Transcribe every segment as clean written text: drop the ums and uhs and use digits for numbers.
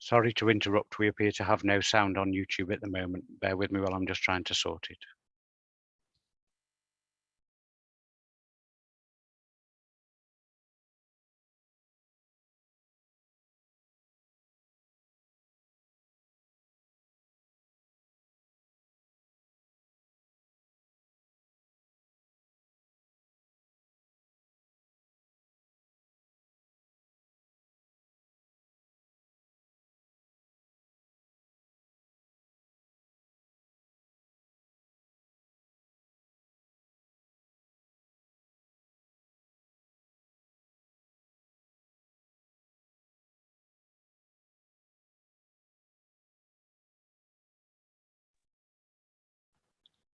Sorry to interrupt. We appear to have no sound on YouTube at the moment. Bear with me while I'm just trying to sort it.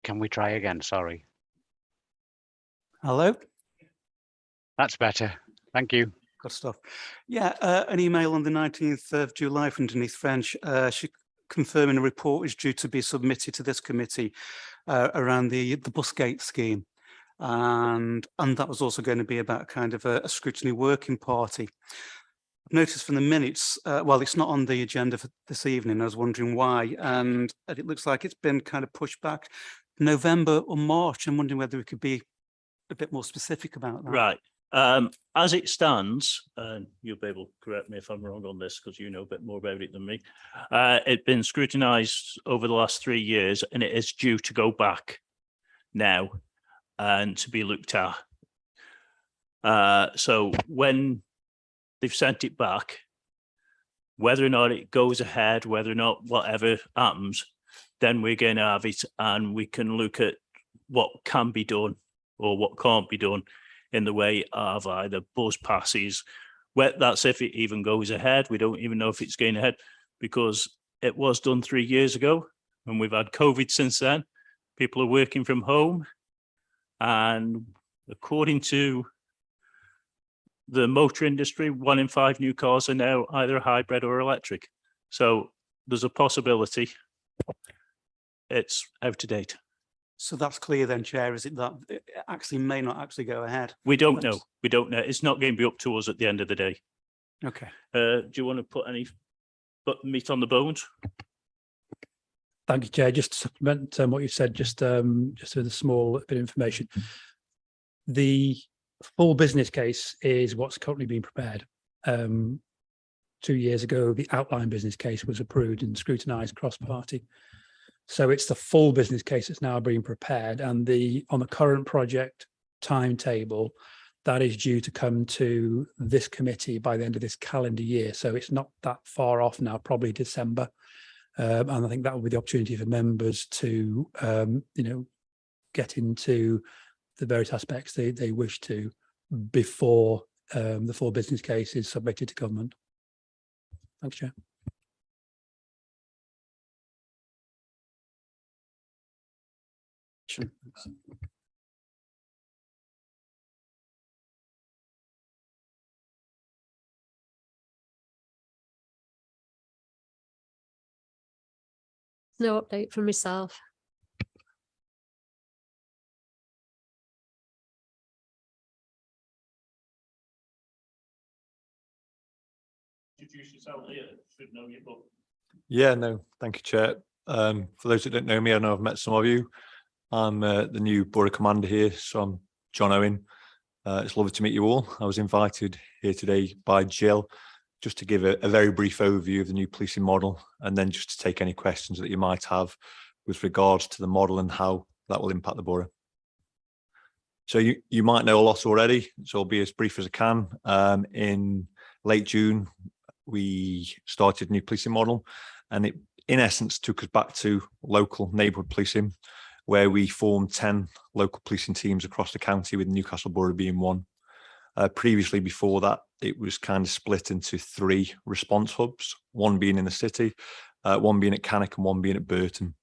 Can we try again? Sorry. Hello? That's better. Thank you. Good stuff. Yeah, an email on the 19th of July from Denise French, confirming a report is due to be submitted to this committee around the busgate scheme. And that was also going to be about kind of a scrutiny working party. I've noticed from the minutes, well, it's not on the agenda for this evening. I was wondering why, and it looks like it's been kind of pushed back November or March. I'm wondering whether we could be a bit more specific about that. Right. As it stands, and you'll be able to correct me if I'm wrong on this because you know a bit more about it than me. It's been scrutinised over the last 3 years, and it is due to go back now and to be looked at. So when they've sent it back, whether or not it goes ahead, whether or not whatever happens, then we're going to have it and we can look at what can be done or what can't be done in the way of either bus passes. That's if it even goes ahead. We don't even know if it's going ahead because it was done 3 years ago and we've had COVID since then. People are working from home, and according to the motor industry, 1 in 5 new cars are now either hybrid or electric. So there's a possibility it's out of date. So that's clear then, Chair, is it that it actually may not actually go ahead? We don't know. We don't know. It's not going to be up to us at the end of the day. Okay. Do you want to put any meat on the bones? Thank you, Chair. Just to supplement what you said, just with a small bit of information. The full business case is what's currently being prepared. 2 years ago, the outline business case was approved and scrutinised cross-party. So it's the full business case that's now being prepared, and on the current project timetable, that is due to come to this committee by the end of this calendar year. So it's not that far off now, probably December. And I think that will be the opportunity for members to, get into the various aspects they wish to before the full business case is submitted to government. Thanks, Chair. No update from myself. Introduce yourself here. Should know you, but yeah, no, thank you, Chair. For those that don't know me, I know I've met some of you. I'm the new Borough Commander here, so I'm John Owen. It's lovely to meet you all. I was invited here today by Jill just to give a very brief overview of the new policing model, and then just to take any questions that you might have with regards to the model and how that will impact the borough. So you might know a lot already, so I'll be as brief as I can. In late June, we started a new policing model, and it in essence took us back to local neighbourhood policing, where we formed 10 local policing teams across the county, with Newcastle Borough being one. Previously, before that, it was kind of split into 3 response hubs, one being in the city, one being at Cannock and one being at Burton.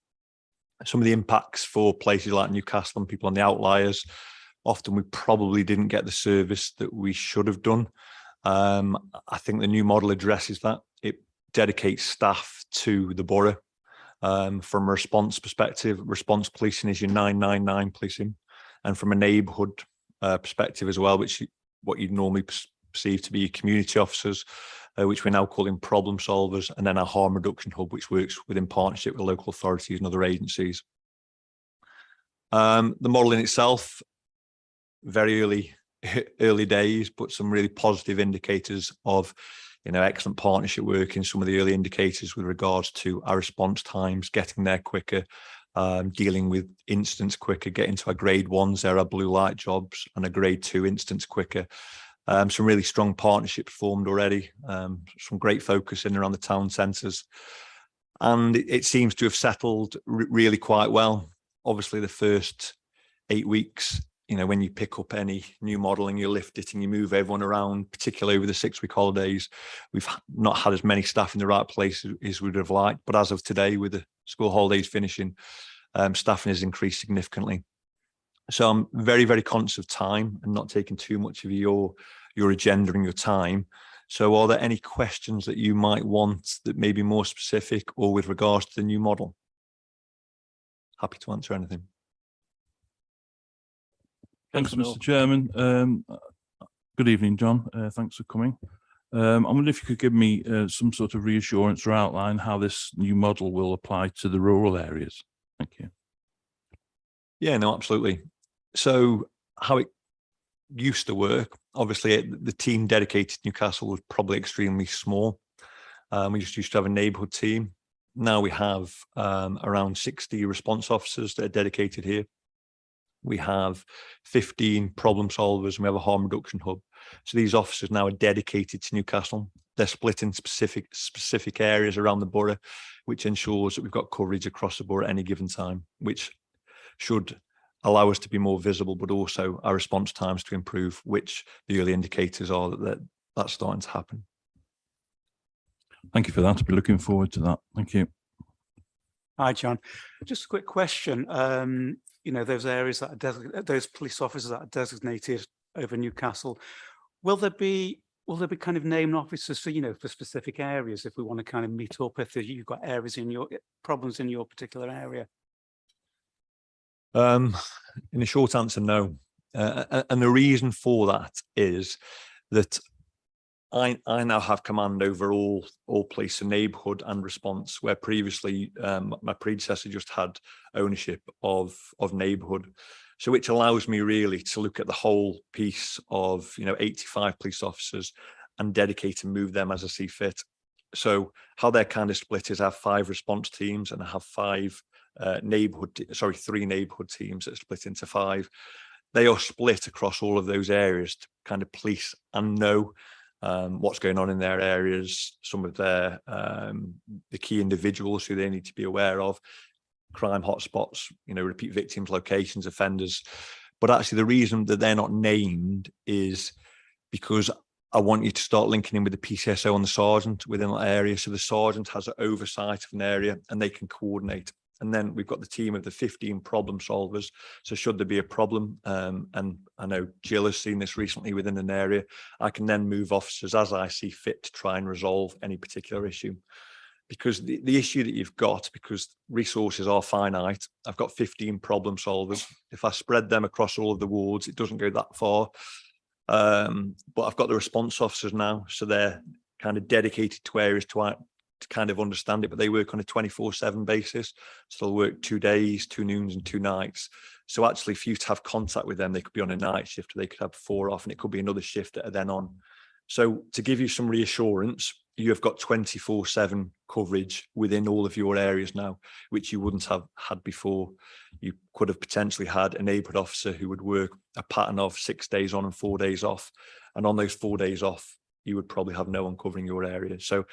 Some of the impacts for places like Newcastle and people on the outliers, often we probably didn't get the service that we should have done. I think the new model addresses that. It dedicates staff to the borough. From a response perspective, response policing is your 999 policing, and from a neighbourhood perspective as well, which what you'd normally perceive to be your community officers, which we're now calling problem solvers, and then our harm reduction hub, which works within partnership with local authorities and other agencies. The model in itself, very early days, but some really positive indicators of, excellent partnership work in some of the early indicators with regards to our response times, getting there quicker, dealing with incidents quicker, getting to our grade 1s, there are blue light jobs, and a grade 2 instance quicker. Some really strong partnerships formed already, some great focus in around the town centres. And it seems to have settled really quite well. Obviously, the first 8 weeks, when you pick up any new model and you lift it and you move everyone around, particularly over the 6-week holidays, we've not had as many staff in the right place as we'd have liked. But as of today, with the school holidays finishing, staffing has increased significantly. So I'm very, very conscious of time and not taking too much of your agenda and your time. So are there any questions that you might want that may be more specific or with regards to the new model? Happy to answer anything. Thanks, Mr. Chairman. Good evening, John. Thanks for coming. I wonder if you could give me some sort of reassurance or outline how this new model will apply to the rural areas. Thank you. Yeah, no, absolutely. So how it used to work, obviously the team dedicated to Newcastle was probably extremely small. We just used to have a neighbourhood team. Now we have around 60 response officers that are dedicated here. We have 15 problem solvers and we have a harm reduction hub. So these officers now are dedicated to Newcastle. They're split in specific areas around the borough, which ensures that we've got coverage across the borough at any given time, which should allow us to be more visible, but also our response times to improve, which the early indicators are that that's starting to happen. Thank you for that. I'll be looking forward to that. Thank you. Hi, John. Just a quick question. Those areas that are those police officers that are designated over Newcastle, will there be kind of named officers for for specific areas if we want to kind of meet up if you've got areas in your problems in your particular area? In a short answer, no. And the reason for that is that I now have command over all police and neighbourhood and response, where previously my predecessor just had ownership of neighbourhood. So which allows me really to look at the whole piece of 85 police officers and dedicate and move them as I see fit. So how they're kind of split is I have 5 response teams and I have 3 neighbourhood teams that are split into 5. They are split across all of those areas to kind of police and know what's going on in their areas, some of their the key individuals who they need to be aware of, crime hotspots, repeat victims, locations, offenders. But actually the reason that they're not named is because I want you to start linking in with the PCSO and the sergeant within that area. So the sergeant has an oversight of an area and they can coordinate. And then we've got the team of the 15 problem solvers. So should there be a problem, and I know Jill has seen this recently within an area, I can then move officers as I see fit to try and resolve any particular issue. Because the issue that you've got, because resources are finite, I've got 15 problem solvers. If I spread them across all of the wards, it doesn't go that far. But I've got the response officers now, so they're kind of dedicated to areas to kind of understand it, but they work on a 24/7 basis. So they'll work 2 days, 2 noons and 2 nights. So actually for you to have contact with them, they could be on a night shift or they could have 4 off and it could be another shift that are then on. So to give you some reassurance, you have got 24/7 coverage within all of your areas now, which you wouldn't have had before. You could have potentially had a neighbourhood officer who would work a pattern of 6 days on and 4 days off. And on those 4 days off, you would probably have no one covering your area. So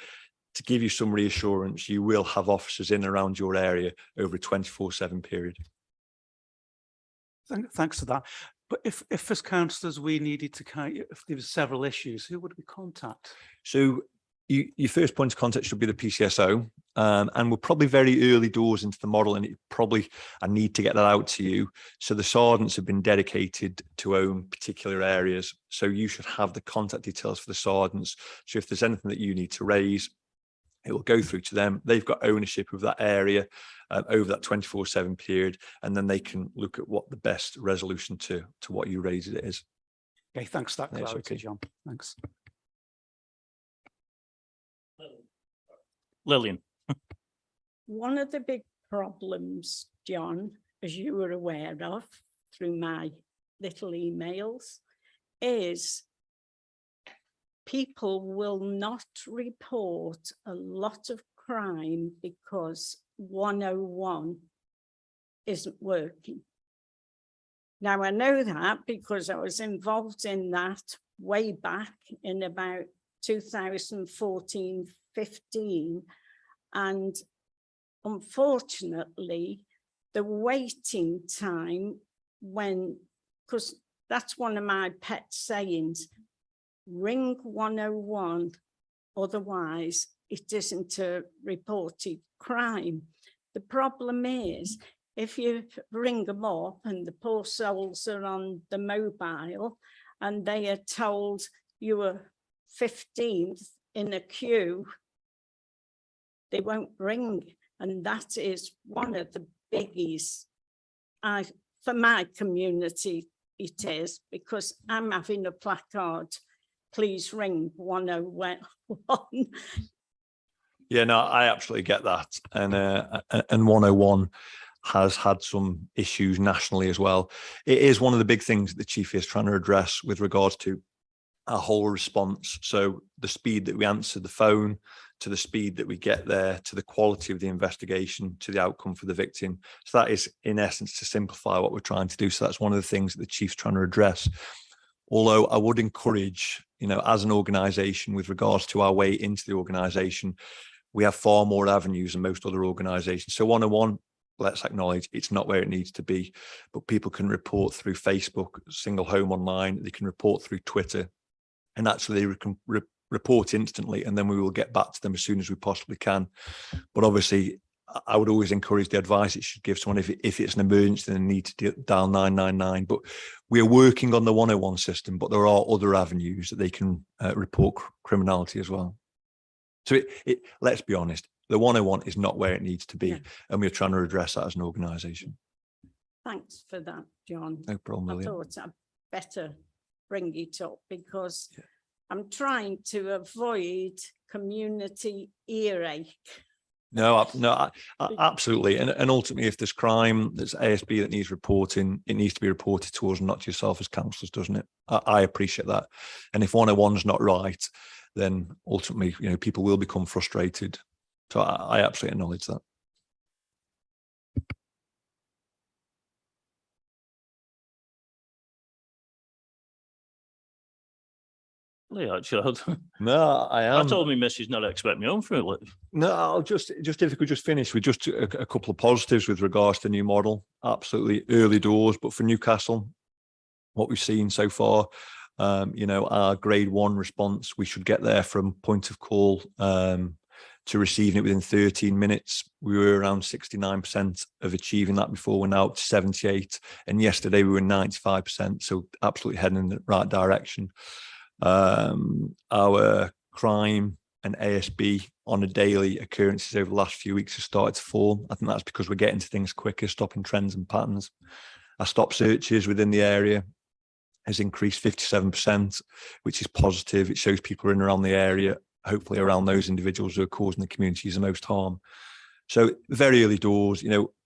to give you some reassurance, you will have officers in and around your area over a 24/7 period. Thanks for that. But if as councillors we needed to if there were several issues, who would we contact? So your first point of contact should be the PCSO, and we're probably very early doors into the model, and I need to get that out to you. So the sergeants have been dedicated to own particular areas, so you should have the contact details for the sergeants. So if there's anything that you need to raise, it will go through to them. They've got ownership of that area over that 24/7 period, and then they can look at what the best resolution to what you raised it is. Okay, thanks for that clarity, okay. John. Thanks. Lillian. One of the big problems, John, as you were aware of through my little emails, is people will not report a lot of crime because 101 isn't working. Now, I know that because I was involved in that way back in about 2014, 15, and unfortunately, the waiting time because that's one of my pet sayings, ring 101, otherwise it isn't a reported crime. The problem is, if you ring them up and the poor souls are on the mobile and they are told you were 15th in a queue, they won't ring. And that is one of the biggies for my community. It is, because I'm having a placard, please ring 101. Yeah, no, I absolutely get that. And 101 has had some issues nationally as well. It is one of the big things that the chief is trying to address with regards to our whole response. So the speed that we answer the phone, to the speed that we get there, to the quality of the investigation, to the outcome for the victim. So that is, in essence, to simplify what we're trying to do. So that's one of the things that the chief's trying to address. Although I would encourage, as an organisation, with regards to our way into the organisation, we have far more avenues than most other organisations. So 101, let's acknowledge it's not where it needs to be, but people can report through Facebook, Single Home Online, they can report through Twitter, and actually they can report instantly, and then we will get back to them as soon as we possibly can. But obviously, I would always encourage the advice it should give someone if it's an emergency and they need to dial 999. But we are working on the 101 system, but there are other avenues that they can report criminality as well. So let's be honest, the 101 is not where it needs to be, yeah. And we're trying to address that as an organisation. Thanks for that, John. No problem, I William. thought I'd better bring it up because I'm trying to avoid community earache. No, absolutely. And ultimately, if there's crime, there's ASB that needs reporting, it needs to be reported to us, not to yourself as councillors, doesn't it? I appreciate that. And if 101's not right, then ultimately, people will become frustrated. So I absolutely acknowledge that. Yeah, actually, no, I am. I told me Missus not expect me home for it. No, I'll just if we could just finish with just a couple of positives with regards to the new model. Absolutely early doors, but for Newcastle, what we've seen so far, our grade 1 response, we should get there from point of call to receiving it within 13 minutes. We were around 69% of achieving that before. We're now up to 78%. And yesterday we were 95%. So absolutely heading in the right direction. Our crime and ASB on a daily occurrences over the last few weeks has started to fall. I think that's because we're getting to things quicker, stopping trends and patterns. Our stop searches within the area has increased 57%, which is positive. It shows people are in and around the area, hopefully around those individuals who are causing the communities the most harm. So very early doors,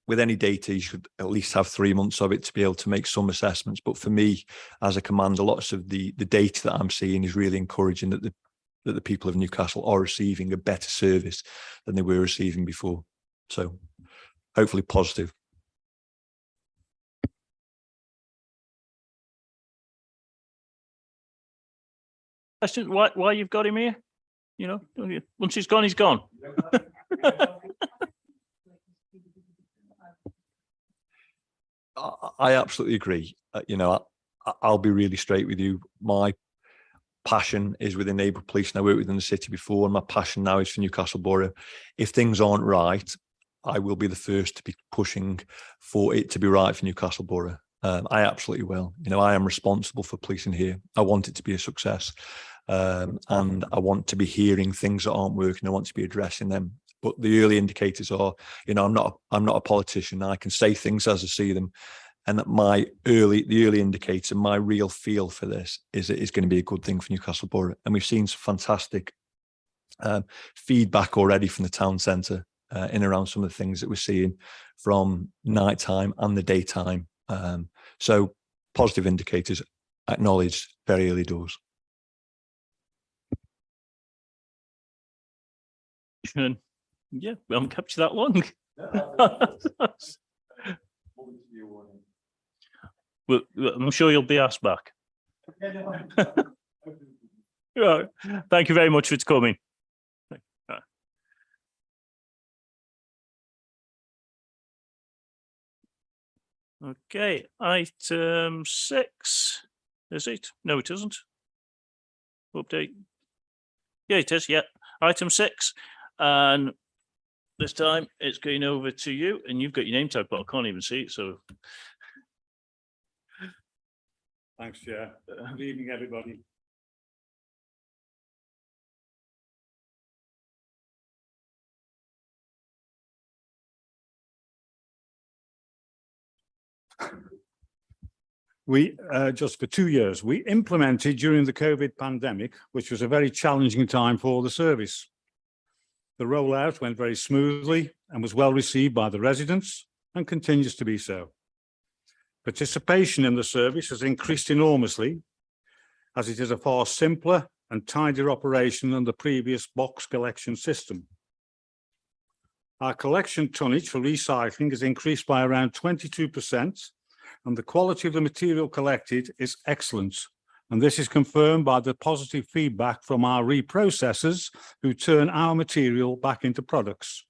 with any data, you should at least have 3 months of it to be able to make some assessments. But for me, as a commander, lots of the data that I'm seeing is really encouraging that the people of Newcastle are receiving a better service than they were receiving before. So hopefully positive. Question: Why you've got him here? Once he's gone, he's gone. I absolutely agree. I'll be really straight with you. My passion is with neighbourhood police, and I worked within the city before, and my passion now is for Newcastle Borough. If things aren't right, I will be the first to be pushing for it to be right for Newcastle Borough. I absolutely will. I am responsible for policing here. I want it to be a success. And I want to be hearing things that aren't working. I want to be addressing them. But the early indicators are, I'm not a politician. I can say things as I see them. And that the early indicator, my real feel for this is it is going to be a good thing for Newcastle Borough. And we've seen some fantastic feedback already from the town centre in around some of the things that we're seeing from nighttime and the daytime. So positive indicators acknowledged very early doors. Yeah, we haven't kept you that long. Well, I'm sure you'll be asked back. Right. Thank you very much for coming. Okay, item 6, is it? No, it isn't. Update. Yeah, it is, yeah. Item 6, and this time it's going over to you, and you've got your name tag, but I can't even see it, so. Thanks, Chair. Good evening, everybody. We, just for 2 years, we implemented during the COVID pandemic, which was a very challenging time for the service. The rollout went very smoothly and was well received by the residents and continues to be so. Participation in the service has increased enormously, as it is a far simpler and tidier operation than the previous box collection system. Our collection tonnage for recycling has increased by around 22%, and the quality of the material collected is excellent. And this is confirmed by the positive feedback from our reprocessors who turn our material back into products.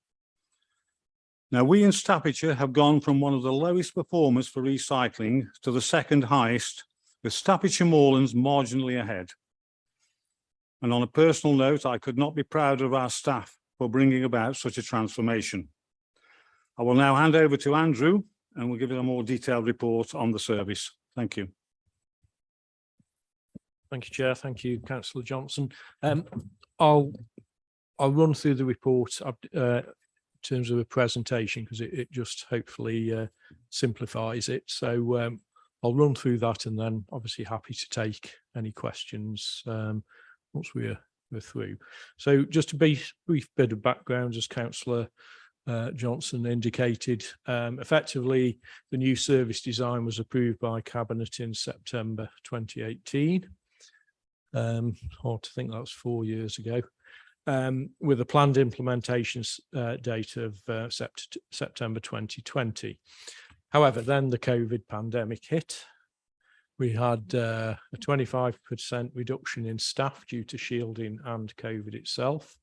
Now, we in Staffordshire have gone from one of the lowest performers for recycling to the second highest, with Staffordshire Moorlands marginally ahead. And on a personal note, I could not be prouder of our staff for bringing about such a transformation. I will now hand over to Andrew, and we'll give you a more detailed report on the service. Thank you. Thank you, Chair. Thank you, Councillor Johnson. I'll run through the report in terms of a presentation because it just hopefully simplifies it. So I'll run through that and then obviously happy to take any questions once we're through. So just a brief bit of background, as Councillor Johnson indicated. Effectively, the new service design was approved by Cabinet in September 2018. Hard to think that was 4 years ago, with a planned implementation date of September 2020. However, then the COVID pandemic hit. We had a 25% reduction in staff due to shielding and COVID itself.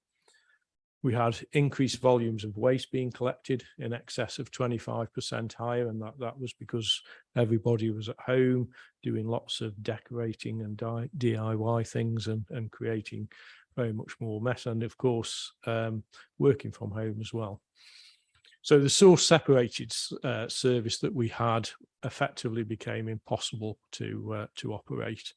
We had increased volumes of waste being collected in excess of 25% higher, and that was because everybody was at home doing lots of decorating and DIY things and creating very much more mess, and of course working from home as well. So the source separated service that we had effectively became impossible to operate.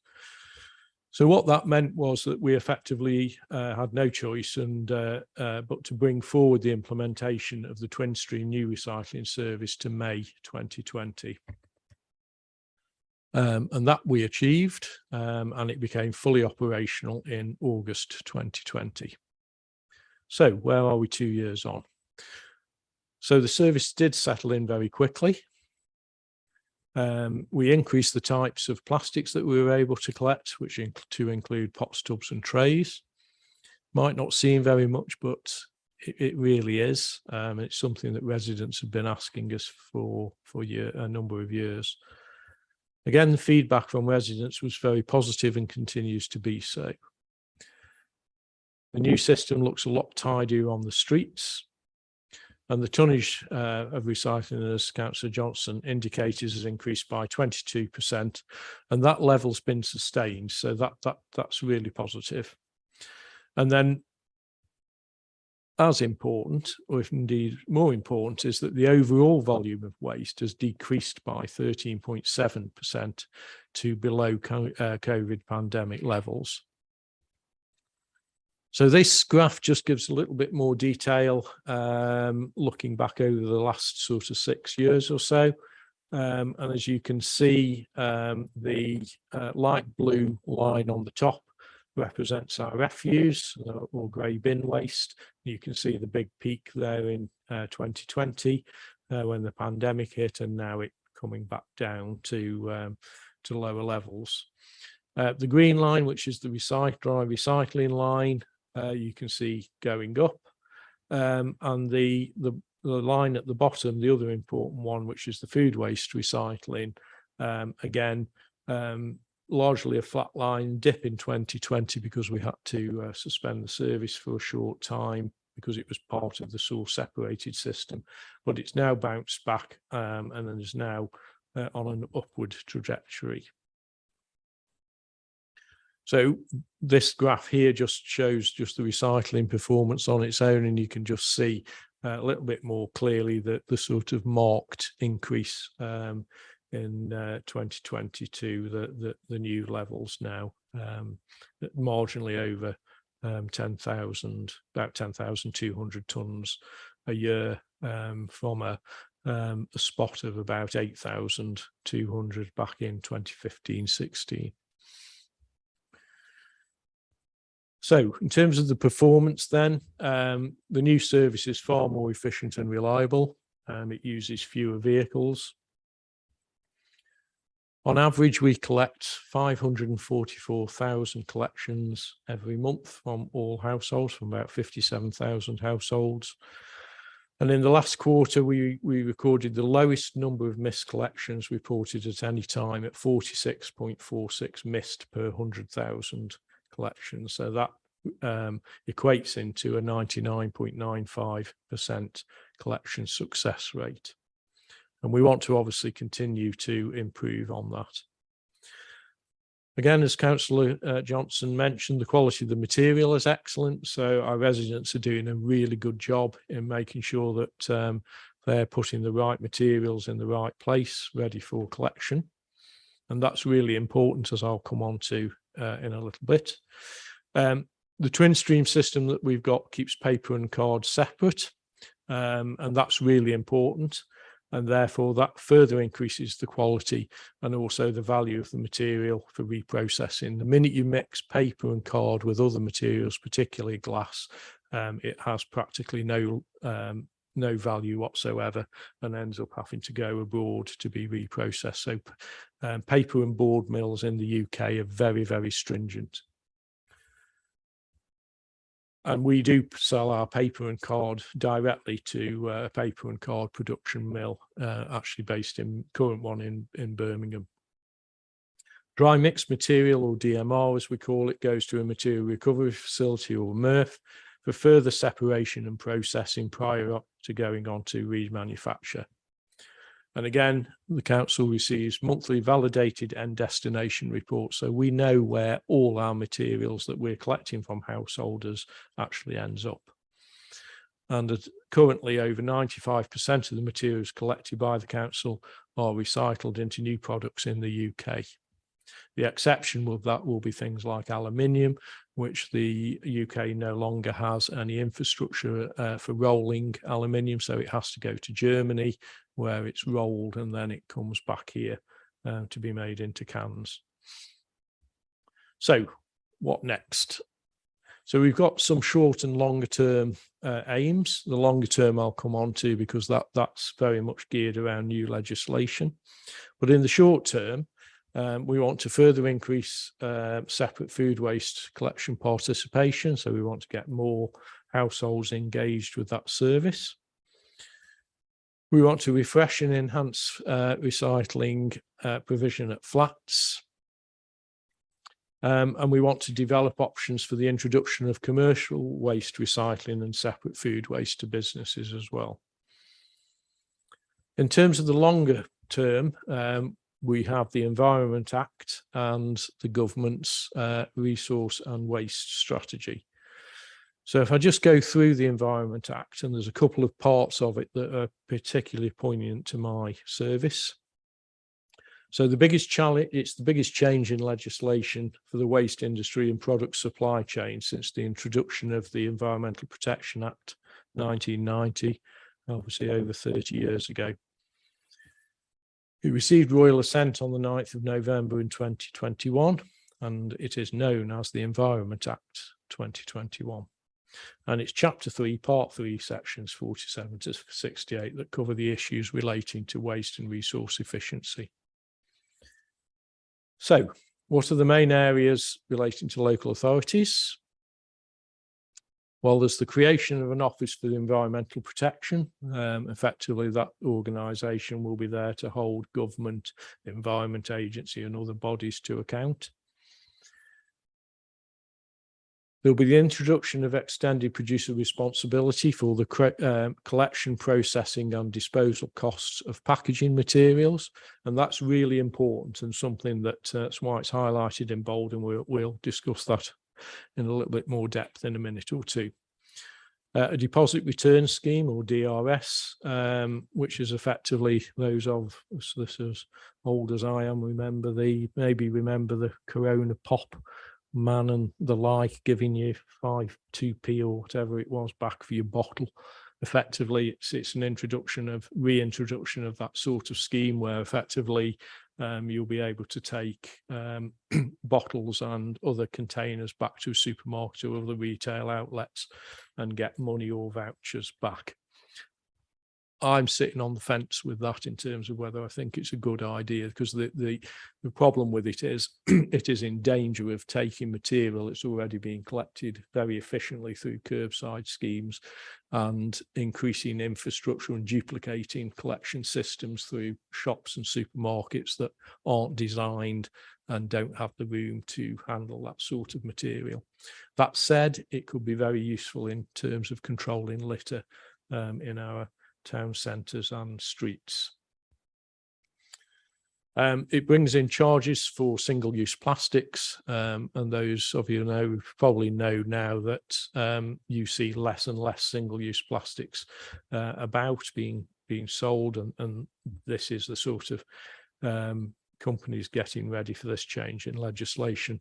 So what that meant was that we effectively had no choice but to bring forward the implementation of the twin stream new recycling service to May 2020. And that we achieved, and it became fully operational in August 2020. So where are we 2 years on? So the service did settle in very quickly. We increased the types of plastics that we were able to collect, which to include pots, tubs and trays. Might not seem very much, but it really is. It's something that residents have been asking us for a number of years. Again, the feedback from residents was very positive and continues to be so. The new system looks a lot tidier on the streets. And the tonnage of recycling, as Councillor Johnson indicated, has increased by 22%, and that level's been sustained. So that's really positive. And then, as important, or if indeed more important, is that the overall volume of waste has decreased by 13.7% to below COVID pandemic levels. So this graph just gives a little bit more detail, looking back over the last sort of 6 years or so. And as you can see, the light blue line on the top represents our refuse or grey bin waste. You can see the big peak there in 2020 when the pandemic hit, and now it coming back down to lower levels. The green line, which is the dry recycling line, you can see going up, and the line at the bottom, the other important one, which is the food waste recycling, again, largely a flat line, dip in 2020 because we had to suspend the service for a short time because it was part of the source separated system, but it's now bounced back and then is now on an upward trajectory. So this graph here just shows just the recycling performance on its own, and you can just see a little bit more clearly that the sort of marked increase in 2022, the new levels now marginally over 10,000, about 10,200 tonnes a year from a spot of about 8,200 back in 2015-16. So in terms of the performance then, the new service is far more efficient and reliable. It uses fewer vehicles. On average, we collect 544,000 collections every month from all households, from about 57,000 households. And in the last quarter, we recorded the lowest number of missed collections reported at any time at 46.46 missed per 100,000 collections. So that equates into a 99.95% collection success rate. And we want to obviously continue to improve on that. Again, as Councillor Johnson mentioned, the quality of the material is excellent. So our residents are doing a really good job in making sure that they're putting the right materials in the right place, ready for collection. And that's really important, as I'll come on to in a little bit. The twin stream system that we've got keeps paper and card separate, and that's really important. And therefore that further increases the quality and also the value of the material for reprocessing. The minute you mix paper and card with other materials, particularly glass, it has practically no value whatsoever and ends up having to go abroad to be reprocessed. So paper and board mills in the UK are very, very stringent. And we do sell our paper and card directly to a paper and card production mill, actually based in current one in Birmingham. Dry mixed material, or DMR as we call it, goes to a material recovery facility or MRF for further separation and processing prior to going on to remanufacture. And again, the council receives monthly validated end destination reports, so we know where all our materials that we're collecting from householders actually ends up. And currently over 95% of the materials collected by the council are recycled into new products in the UK. The exception of that will be things like aluminium, which the UK no longer has any infrastructure for rolling aluminium, so it has to go to Germany, where it's rolled and then it comes back here to be made into cans. So what next? So we've got some short and longer term aims. The longer term I'll come on to because that's very much geared around new legislation. But in the short term, we want to further increase separate food waste collection participation. So we want to get more households engaged with that service. We want to refresh and enhance recycling provision at flats. And we want to develop options for the introduction of commercial waste recycling and separate food waste to businesses as well. In terms of the longer term, we have the Environment Act and the government's resource and waste strategy. So if I just go through the Environment Act, and there's a couple of parts of it that are particularly poignant to my service. So the biggest challenge, it's the biggest change in legislation for the waste industry and product supply chain since the introduction of the Environmental Protection Act 1990, obviously over 30 years ago. It received royal assent on the 9th of November in 2021. and it is known as the Environment Act 2021. And it's Chapter 3, Part 3, Sections 47 to 68 that cover the issues relating to waste and resource efficiency. So, what are the main areas relating to local authorities? Well, there's the creation of an Office for Environmental Protection. Effectively, that organisation will be there to hold government, environment agency and other bodies to account. There'll be the introduction of extended producer responsibility for the collection, processing and disposal costs of packaging materials. And that's really important and something that's why it's highlighted in bold, and we'll discuss that in a little bit more depth in a minute or two. A deposit return scheme, or DRS, which is effectively those of us as old as I am remember the Corona pop man and the like, giving you 2p or whatever it was back for your bottle. Effectively, it's an reintroduction of that sort of scheme where effectively you'll be able to take bottles and other containers back to a supermarket or other retail outlets and get money or vouchers back. I'm sitting on the fence with that in terms of whether I think it's a good idea, because the problem with it is it is in danger of taking material that's already being collected very efficiently through curbside schemes and increasing infrastructure and duplicating collection systems through shops and supermarkets that aren't designed and don't have the room to handle that sort of material. That said, it could be very useful in terms of controlling litter in our town centres and streets. It brings in charges for single-use plastics, and those of you know probably know now that you see less and less single-use plastics about being sold, and this is the sort of companies getting ready for this change in legislation.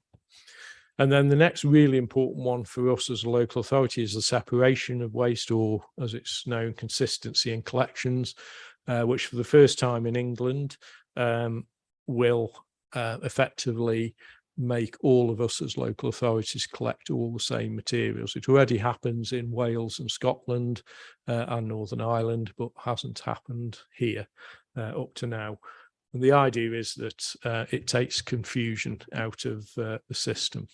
And then the next really important one for us as a local authority is the separation of waste, or as it's known, consistency in collections, which for the first time in England will effectively make all of us as local authorities collect all the same materials. It already happens in Wales and Scotland and Northern Ireland, but hasn't happened here up to now. And the idea is that it takes confusion out of the system.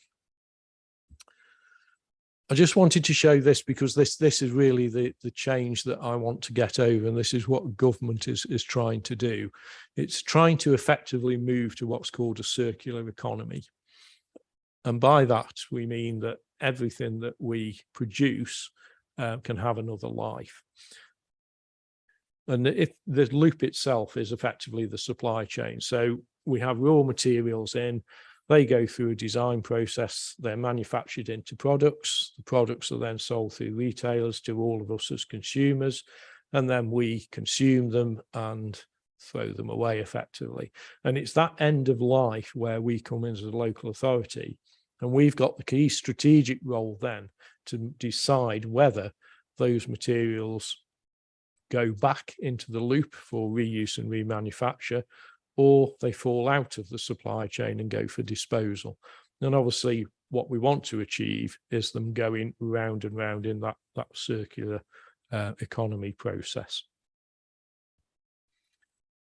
I just wanted to show this because this is really the change that I want to get over, and this is what government is trying to do. It's trying to effectively move to what's called a circular economy. And by that, we mean that everything that we produce can have another life. And if the loop itself is effectively the supply chain. So we have raw materials in, they go through a design process, they're manufactured into products, the products are then sold through retailers to all of us as consumers, and then we consume them and throw them away effectively. And it's that end of life where we come in as a local authority, and we've got the key strategic role then to decide whether those materials go back into the loop for reuse and remanufacture, or they fall out of the supply chain and go for disposal. And obviously what we want to achieve is them going round and round in that circular economy process.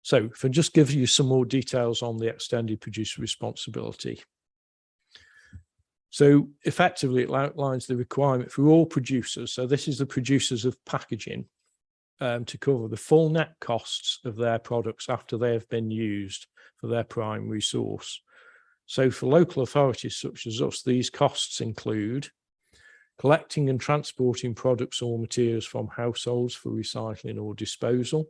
So if I just give you some more details on the extended producer responsibility. So effectively it outlines the requirement for all producers, so this is the producers of packaging, to cover the full net costs of their products after they have been used for their primary source. So for local authorities such as us, these costs include collecting and transporting products or materials from households for recycling or disposal,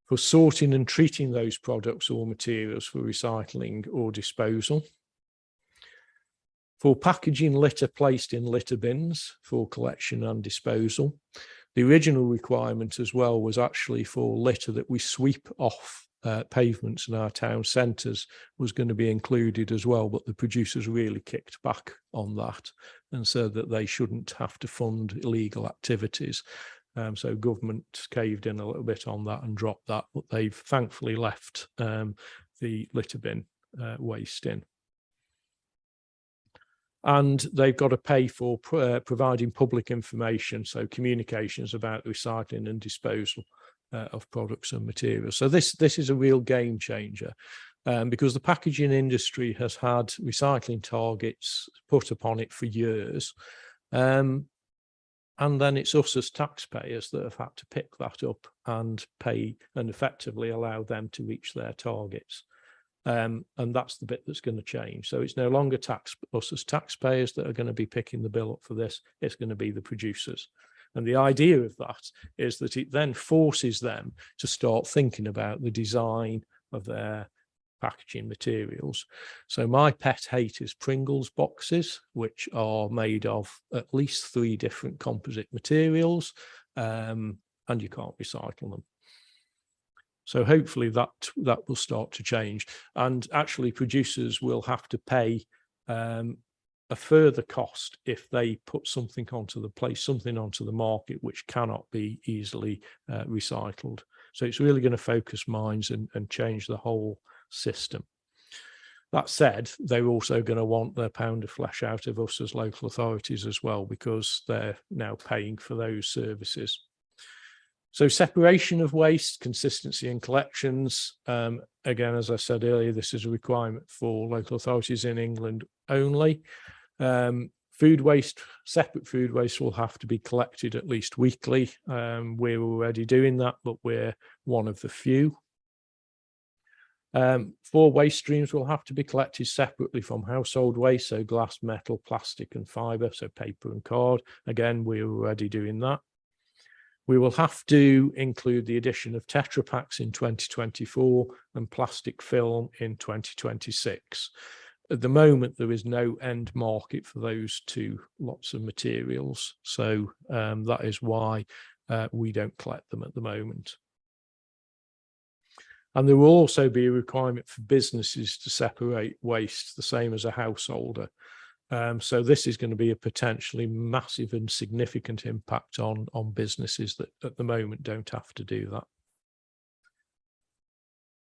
for sorting and treating those products or materials for recycling or disposal, for packaging litter placed in litter bins for collection and disposal. The original requirement as well was actually for litter that we sweep off pavements in our town centres was going to be included as well, but the producers really kicked back on that and said that they shouldn't have to fund illegal activities. So government caved in a little bit on that and dropped that, but they've thankfully left the litter bin waste in. and they've got to pay for providing public information, so communications about recycling and disposal of products and materials. So this is a real game changer, because the packaging industry has had recycling targets put upon it for years, and then it's us as taxpayers that have had to pick that up and pay and effectively allow them to reach their targets. And that's the bit that's going to change. So it's no longer us as taxpayers that are going to be picking the bill up for this. It's going to be the producers. And the idea of that is that it then forces them to start thinking about the design of their packaging materials. So my pet hate is Pringles boxes, which are made of at least 3 different composite materials, and you can't recycle them. So hopefully that will start to change, and actually producers will have to pay a further cost if they put something onto the market which cannot be easily recycled. So it's really going to focus minds and change the whole system. That said, they're also going to want their pound of flesh out of us as local authorities as well, because they're now paying for those services. So separation of waste, consistency in collections. Again, as I said earlier, this is a requirement for local authorities in England only. Food waste, separate food waste will have to be collected at least weekly. We're already doing that, but we're one of the few. 4 waste streams will have to be collected separately from household waste, so glass, metal, plastic and fibre, so paper and card. Again, we're already doing that. We will have to include the addition of Tetra Paks in 2024 and plastic film in 2026. At the moment, there is no end market for those 2 lots of materials. So that is why we don't collect them at the moment. And there will also be a requirement for businesses to separate waste, the same as a householder. So this is going to be a potentially massive and significant impact on businesses that at the moment don't have to do that.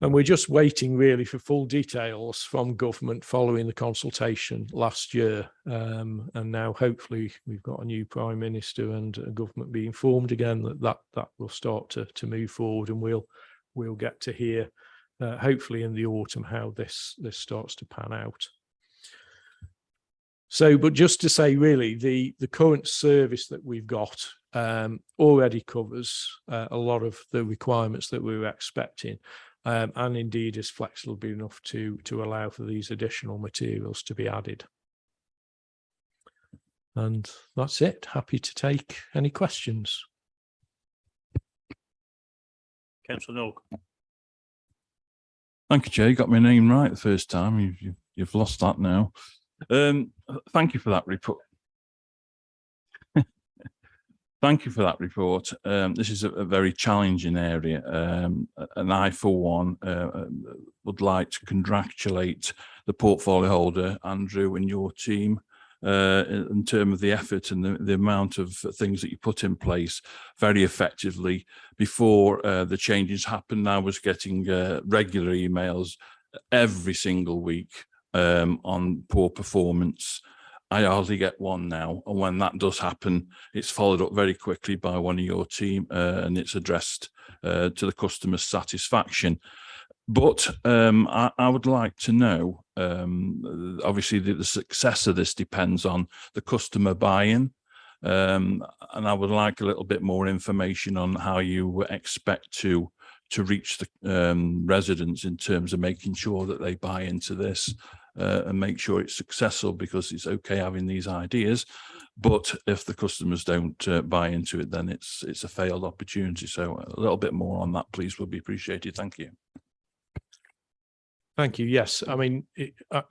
And we're just waiting really for full details from government following the consultation last year. And now hopefully we've got a new Prime Minister and a government being formed again, that will start to move forward, and we'll get to hear hopefully in the autumn how this starts to pan out. So, but just to say, really, the current service that we've got already covers a lot of the requirements that we were expecting, and indeed is flexible enough to allow for these additional materials to be added. And that's it. Happy to take any questions. Councillor Noel. Thank you, Chair. You got my name right the first time. You've lost that now. Thank you for that report. Thank you for that report. This is a very challenging area, and I, for one, would like to congratulate the portfolio holder, Andrew, and your team in terms of the effort and the amount of things that you put in place very effectively. Before the changes happened, I was getting regular emails every single week on poor performance. I hardly get one now, and when that does happen, it's followed up very quickly by one of your team, and it's addressed to the customer's satisfaction. But I would like to know, obviously the success of this depends on the customer buy-in, and I would like a little bit more information on how you expect to reach the residents in terms of making sure that they buy into this and make sure it's successful, because it's okay having these ideas, but if the customers don't buy into it, then it's a failed opportunity. So a little bit more on that, please, would be appreciated. Thank you. Thank you. Yes, I mean,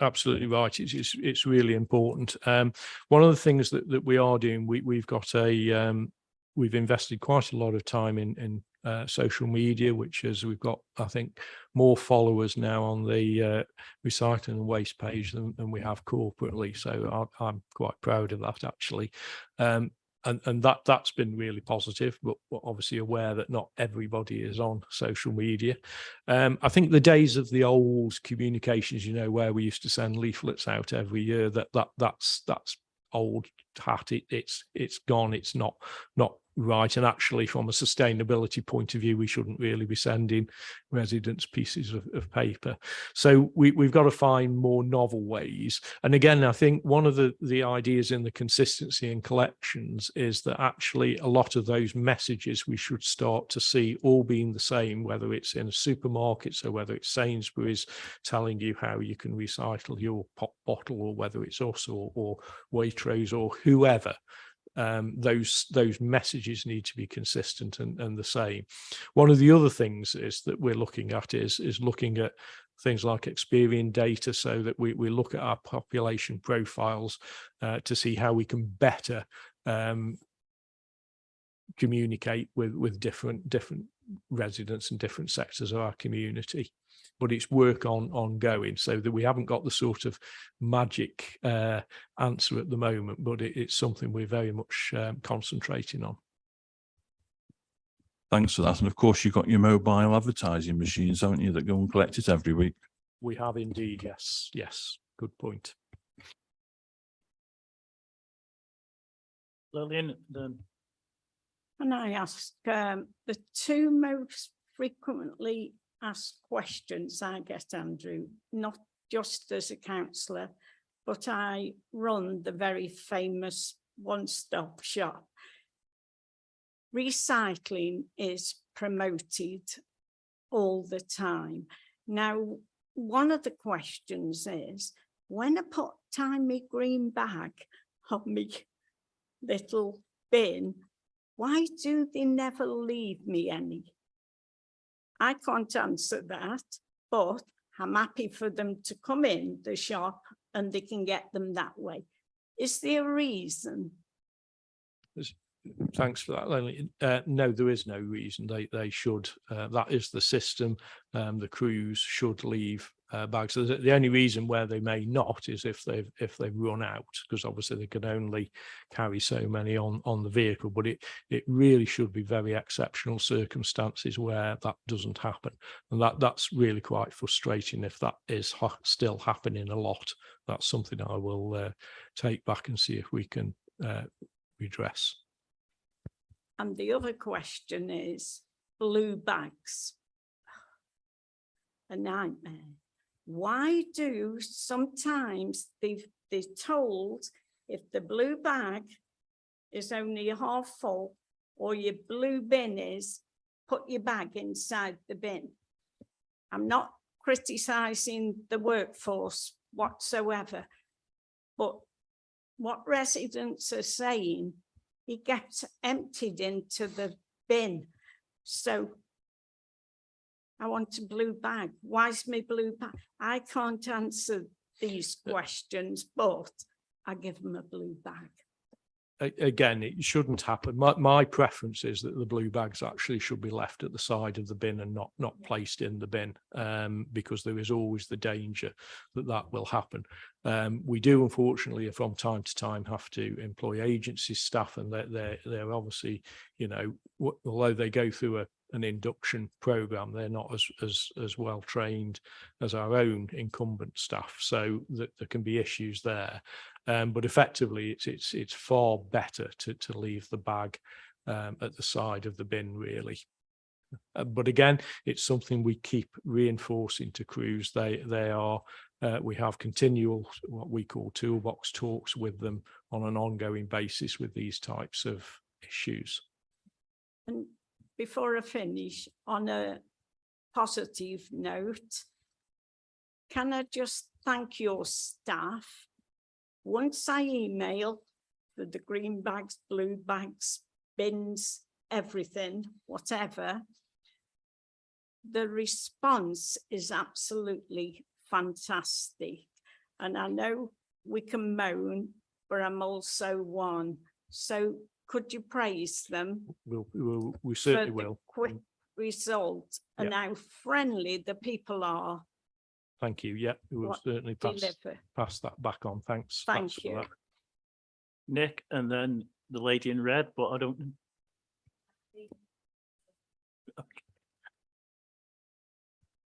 absolutely right. It's really important. One of the things that we are doing, we've got we've invested quite a lot of time in social media, which is, we've got, I think, more followers now on the recycling and waste page than we have corporately. So I'm quite proud of that, actually. and that's been really positive, but we're obviously aware that not everybody is on social media. I think the days of the old communications, you know, where we used to send leaflets out every year, that's old hat. It's gone. It's not right. And actually, from a sustainability point of view, we shouldn't really be sending residents pieces of paper. So we've got to find more novel ways. And again, I think one of the ideas in the consistency in collections is that actually a lot of those messages we should start to see all being the same, whether it's in a supermarket, so whether it's Sainsbury's telling you how you can recycle your pop bottle, or whether it's us or Waitrose or whoever. Those messages need to be consistent and the same. One of the other things is that we're looking at is looking at things like Experian data, so that we look at our population profiles to see how we can better communicate with different residents and different sectors of our community. But it's work ongoing, so that we haven't got the sort of magic answer at the moment, but it's something we're very much concentrating on. Thanks for that. And of course, you've got your mobile advertising machines, haven't you, that go and collect it every week? We have indeed, yes. Good point. Lillian, then. And I ask the two most frequently asked questions I get, Andrew, not just as a councillor, but I run the very famous one-stop shop. Recycling is promoted all the time. Now, one of the questions is, when I put my green bag on my little bin, why do they never leave me any? I can't answer that, but I'm happy for them to come in the shop and they can get them that way. Is there a reason? Thanks for that, Lily. No, there is no reason. They should. That is the system. The crews should leave bags. So the only reason where they may not is if they've run out, because obviously they can only carry so many on the vehicle. But it really should be very exceptional circumstances where that doesn't happen, and that's really quite frustrating if that is still happening a lot. That's something I will take back and see if we can redress. And the other question is blue bags. A nightmare. Why do sometimes they're told if the blue bag is only half full or your blue bin is, put your bag inside the bin. I'm not criticising the workforce whatsoever, but what residents are saying, it gets emptied into the bin. So I want a blue bag. Why's my blue bag? I can't answer these questions, but I give them a blue bag. Again, it shouldn't happen. My preference is that the blue bags actually should be left at the side of the bin and not placed in the bin, because there is always the danger that will happen. We do, unfortunately, from time to time, have to employ agency staff, and they're obviously, you know, although they go through an induction program, they're not as well trained as our own incumbent staff, so that there can be issues there. But effectively, it's far better to leave the bag at the side of the bin, really. But again, it's something we keep reinforcing to crews. They are we have continual, what we call toolbox talks with them on an ongoing basis with these types of issues. And before I finish, on a positive note, can I just thank your staff? Once I email for the green bags, blue bags, bins, everything, whatever, the response is absolutely fantastic. And I know we can moan, but I'm also one. So could you praise them? We certainly will. Quick result and how friendly the people are. Thank you. Yeah, we will certainly pass that back on. Thanks. Thank you. Nick, and then the lady in red, but I don't.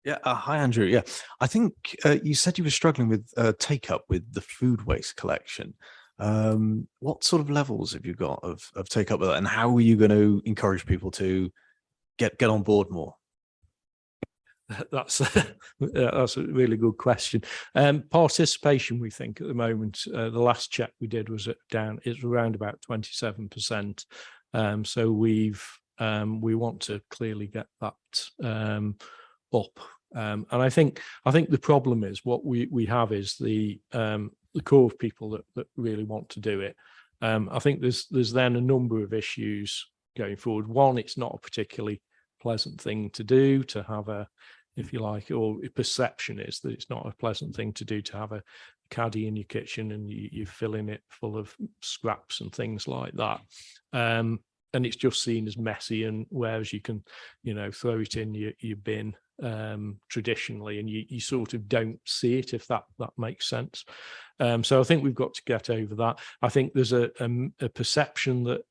Yeah, hi Andrew. Yeah, I think you said you were struggling with take up with the food waste collection. What sort of levels have you got of take up with that, and how are you going to encourage people to get on board more? That's that's a really good question. Participation, we think at the moment, the last check we did was it's around about 27%. So we want to clearly get that up. And I think the problem is what we have is the core of people that really want to do it. I think there's then a number of issues going forward. One, it's not a particularly pleasant thing to do, to have a, if you like, or perception is that it's not a pleasant thing to do to have a caddy in your kitchen and you're filling it full of scraps and things like that. And it's just seen as messy, and whereas you can, throw it in your bin traditionally, and you sort of don't see it, if that makes sense. So I think we've got to get over that. I think there's a perception that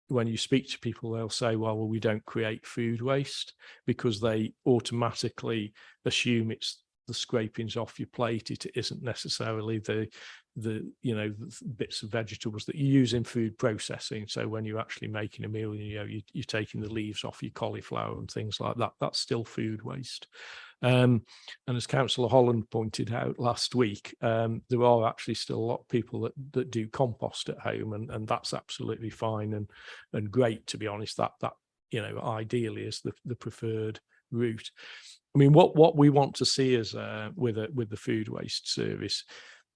when you speak to people, they'll say, well, we don't create food waste, because they automatically assume it's the scrapings off your plate. It isn't necessarily the bits of vegetables that you use in food processing. So when you're actually making a meal, you're taking the leaves off your cauliflower and things like that. That's still food waste. And as Councillor Holland pointed out last week, there are actually still a lot of people that do compost at home, and that's absolutely fine and great, to be honest. That ideally is the preferred route. I mean, what we want to see is with the food waste service,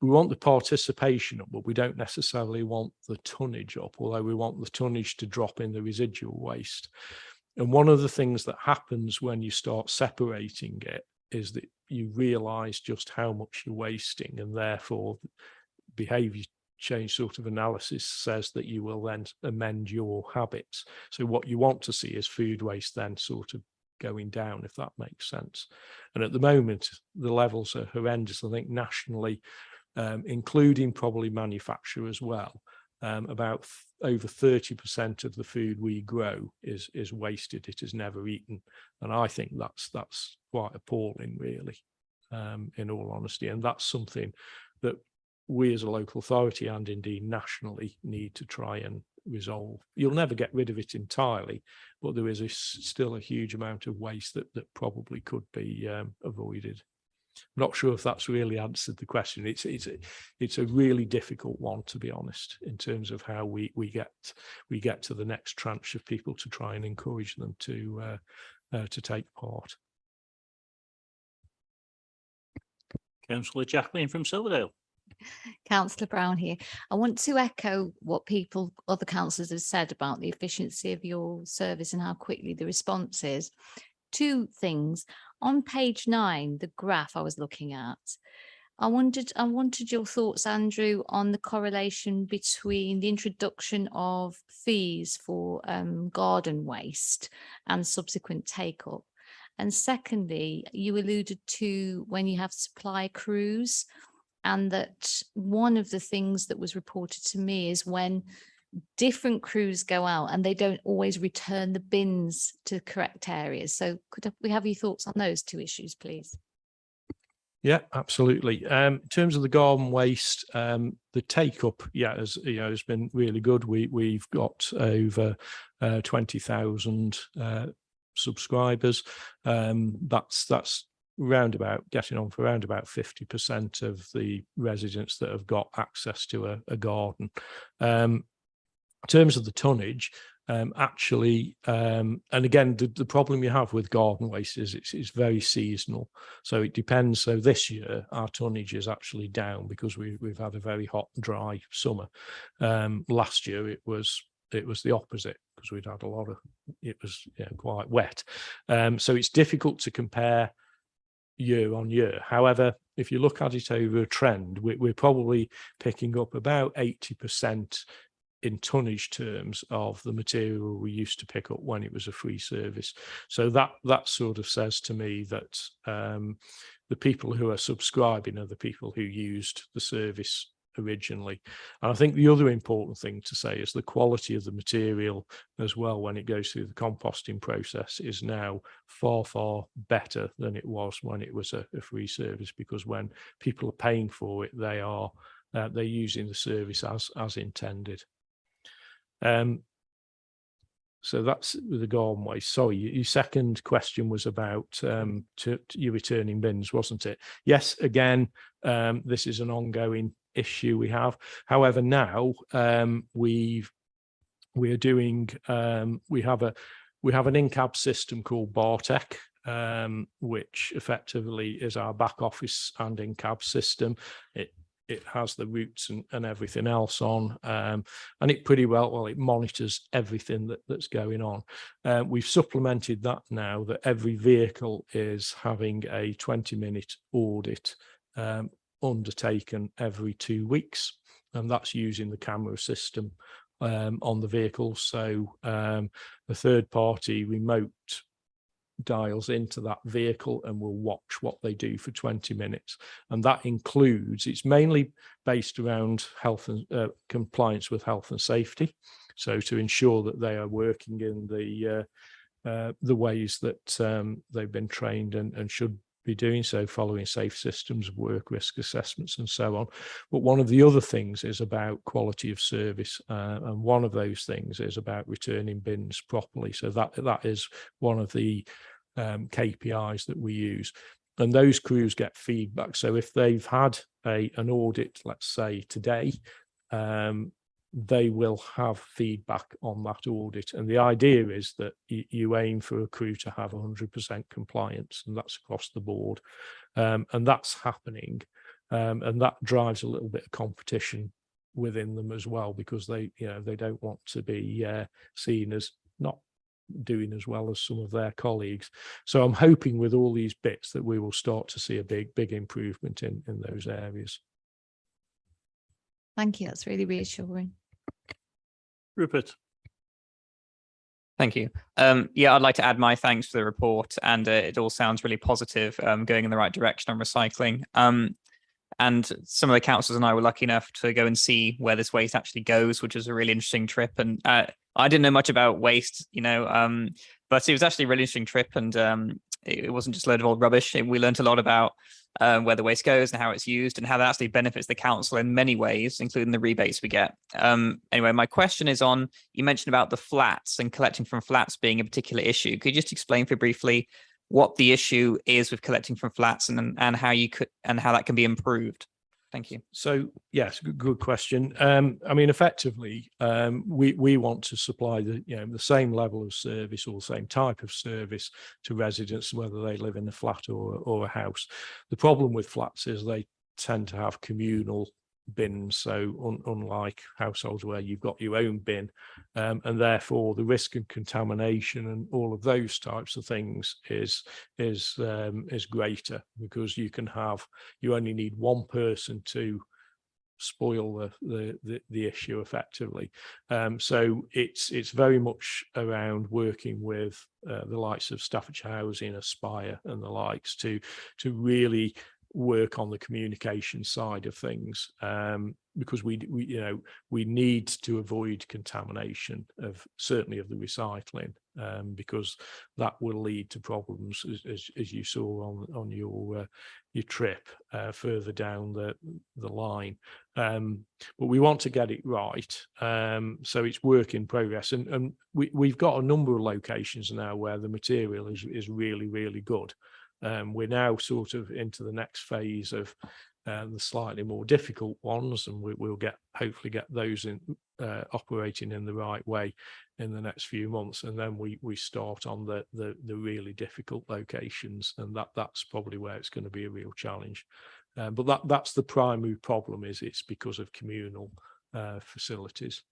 we want the participation up, but we don't necessarily want the tonnage up, although we want the tonnage to drop in the residual waste. And one of the things that happens when you start separating it is that you realise just how much you're wasting, and therefore behaviour change sort of analysis says that you will then amend your habits. So what you want to see is food waste then sort of going down, if that makes sense. And at the moment, the levels are horrendous. I think nationally, including probably manufacture as well, about over 30% of the food we grow is wasted. It is never eaten, and I think that's quite appalling, really, in all honesty. And that's something that we as a local authority, and indeed nationally, need to try and resolve. You'll never get rid of it entirely, but there is still a huge amount of waste that probably could be avoided. I'm not sure if that's really answered the question. It's a really difficult one, to be honest, in terms of how we get to the next tranche of people to try and encourage them to take part. Councillor Jacqueline from Silverdale. Councillor Brown here. I want to echo what other councillors have said about the efficiency of your service and how quickly the response is. Two things. On page 9, the graph I was looking at, I wanted your thoughts, Andrew, on the correlation between the introduction of fees for garden waste and subsequent take-up. And secondly, you alluded to when you have supply crews, and that one of the things that was reported to me is when different crews go out and they don't always return the bins to the correct areas. So could we have your thoughts on those two issues, please? Yeah, absolutely. In terms of the garden waste, the take up, has been really good. We've got over 20,000 subscribers. That's getting on for around about 50% of the residents that have got access to a garden. In terms of the tonnage, actually, and again, the problem you have with garden waste is it's very seasonal. So it depends. So this year, our tonnage is actually down because we've had a very hot, dry summer. Last year, it was the opposite, because we'd had it was quite wet. So it's difficult to compare year on year. However, if you look at it over a trend, we're probably picking up about 80% in tonnage terms of the material we used to pick up when it was a free service. So that sort of says to me that the people who are subscribing are the people who used the service originally. And I think the other important thing to say is the quality of the material as well when it goes through the composting process is now far, far better than it was when it was a free service, because when people are paying for it, they're using the service as intended. So that's with the garden waste. Sorry, your second question was about your returning bins, wasn't it? Yes, again, this is an ongoing issue we have. However, now we have an in-cab system called Bartek, which effectively is our back office and in-cab system. It has the routes and everything else on, and it pretty well it monitors everything that's going on. We've supplemented that now that every vehicle is having a 20-minute audit undertaken every 2 weeks, and that's using the camera system on the vehicle. So the third-party remote dials into that vehicle and will watch what they do for 20 minutes. And that includes, it's mainly based around health and compliance with health and safety. So to ensure that they are working in the ways that they've been trained and should be doing so, following safe systems of work, risk assessments and so on. But one of the other things is about quality of service, and one of those things is about returning bins properly. So that is one of the KPIs that we use, and those crews get feedback. So if they've had an audit, let's say today, they will have feedback on that audit. And the idea is that you aim for a crew to have 100% compliance, and that's across the board. And that's happening. And that drives a little bit of competition within them as well, because they don't want to be seen as not doing as well as some of their colleagues. So I'm hoping with all these bits that we will start to see a big improvement in those areas. Thank you. That's really reassuring. Rupert. Thank you. Yeah, I'd like to add my thanks for the report, and it all sounds really positive, going in the right direction on recycling. And some of the councillors and I were lucky enough to go and see where this waste actually goes, which was a really interesting trip. And I didn't know much about waste, but it was actually a really interesting trip, and it wasn't just a load of old rubbish. We learned a lot about where the waste goes and how it's used, and how that actually benefits the council in many ways, including the rebates we get. Anyway, my question is on, you mentioned about the flats and collecting from flats being a particular issue. Could you just explain for briefly what the issue is with collecting from flats, and how that can be improved? Thank you. So yes, good question. I mean, effectively, we want to supply the same level of service or the same type of service to residents, whether they live in a flat or a house. The problem with flats is they tend to have communal bins, so unlike households where you've got your own bin, and therefore the risk of contamination and all of those types of things is greater, because you only need one person to spoil the issue effectively. So it's very much around working with the likes of Staffordshire Housing, Aspire and the likes to really work on the communication side of things, because we need to avoid contamination certainly of the recycling, because that will lead to problems as you saw on your trip further down the line. But we want to get it right, so it's work in progress, and we've got a number of locations now where the material is really, really good. We're now sort of into the next phase of the slightly more difficult ones, and we'll hopefully get those operating in the right way in the next few months, and then we start on the really difficult locations, and that's probably where it's going to be a real challenge. But that's the primary problem, is it's because of communal facilities.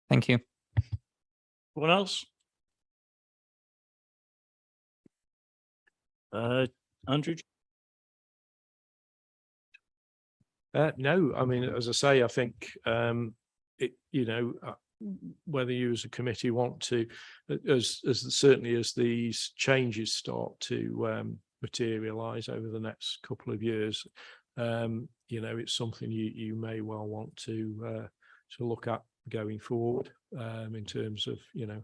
Thank you. Anyone else? Andrew? No, I mean, as I say, I think whether you as a committee want to, as certainly as these changes start to materialise over the next couple of years, It's something you may well want to look at going forward in terms of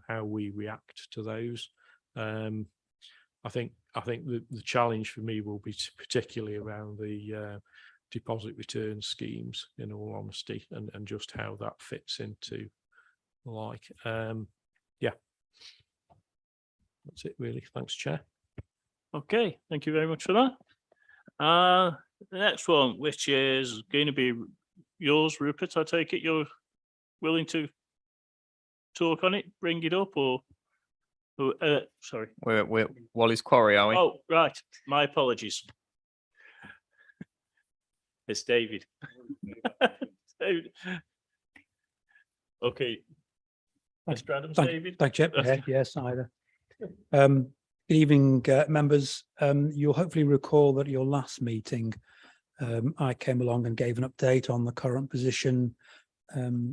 how we react to those. I think the challenge for me will be particularly around the deposit return schemes, in all honesty, and just how that fits into that's it really. Thanks, Chair. Okay, thank you very much for that. The next one, which is going to be yours, Rupert. I take it you're willing to talk on it, bring it up, or sorry. We're Wally's Quarry, are we? Oh, right. My apologies. It's David. David. Okay. Mr. Adams, David. Thank you. Yes, either. Good evening, members. You'll hopefully recall that at your last meeting, I came along and gave an update on the current position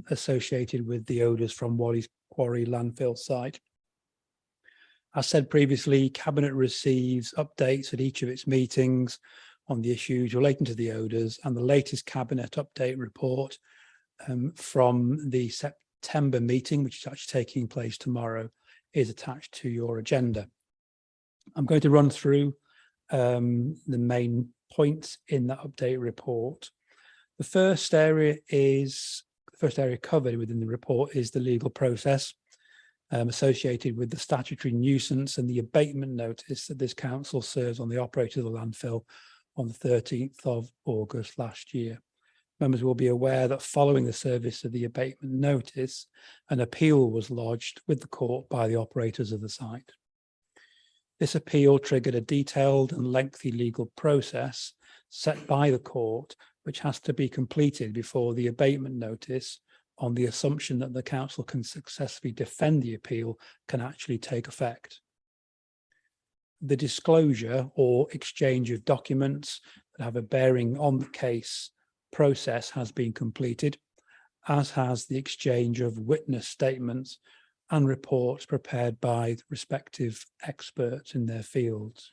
associated with the odours from Wally's Quarry landfill site. As said previously, Cabinet receives updates at each of its meetings on the issues relating to the odours, and the latest Cabinet update report from the September meeting, which is actually taking place tomorrow, is attached to your agenda. I'm going to run through the main points in that update report. The first area covered within the report is the legal process associated with the statutory nuisance and the abatement notice that this council serves on the operator of the landfill on the 13th of August last year. Members will be aware that following the service of the abatement notice, an appeal was lodged with the court by the operators of the site. This appeal triggered a detailed and lengthy legal process set by the court, which has to be completed before the abatement notice, on the assumption that the council can successfully defend the appeal, can actually take effect. The disclosure or exchange of documents that have a bearing on the case process has been completed, as has the exchange of witness statements and reports prepared by the respective experts in their fields.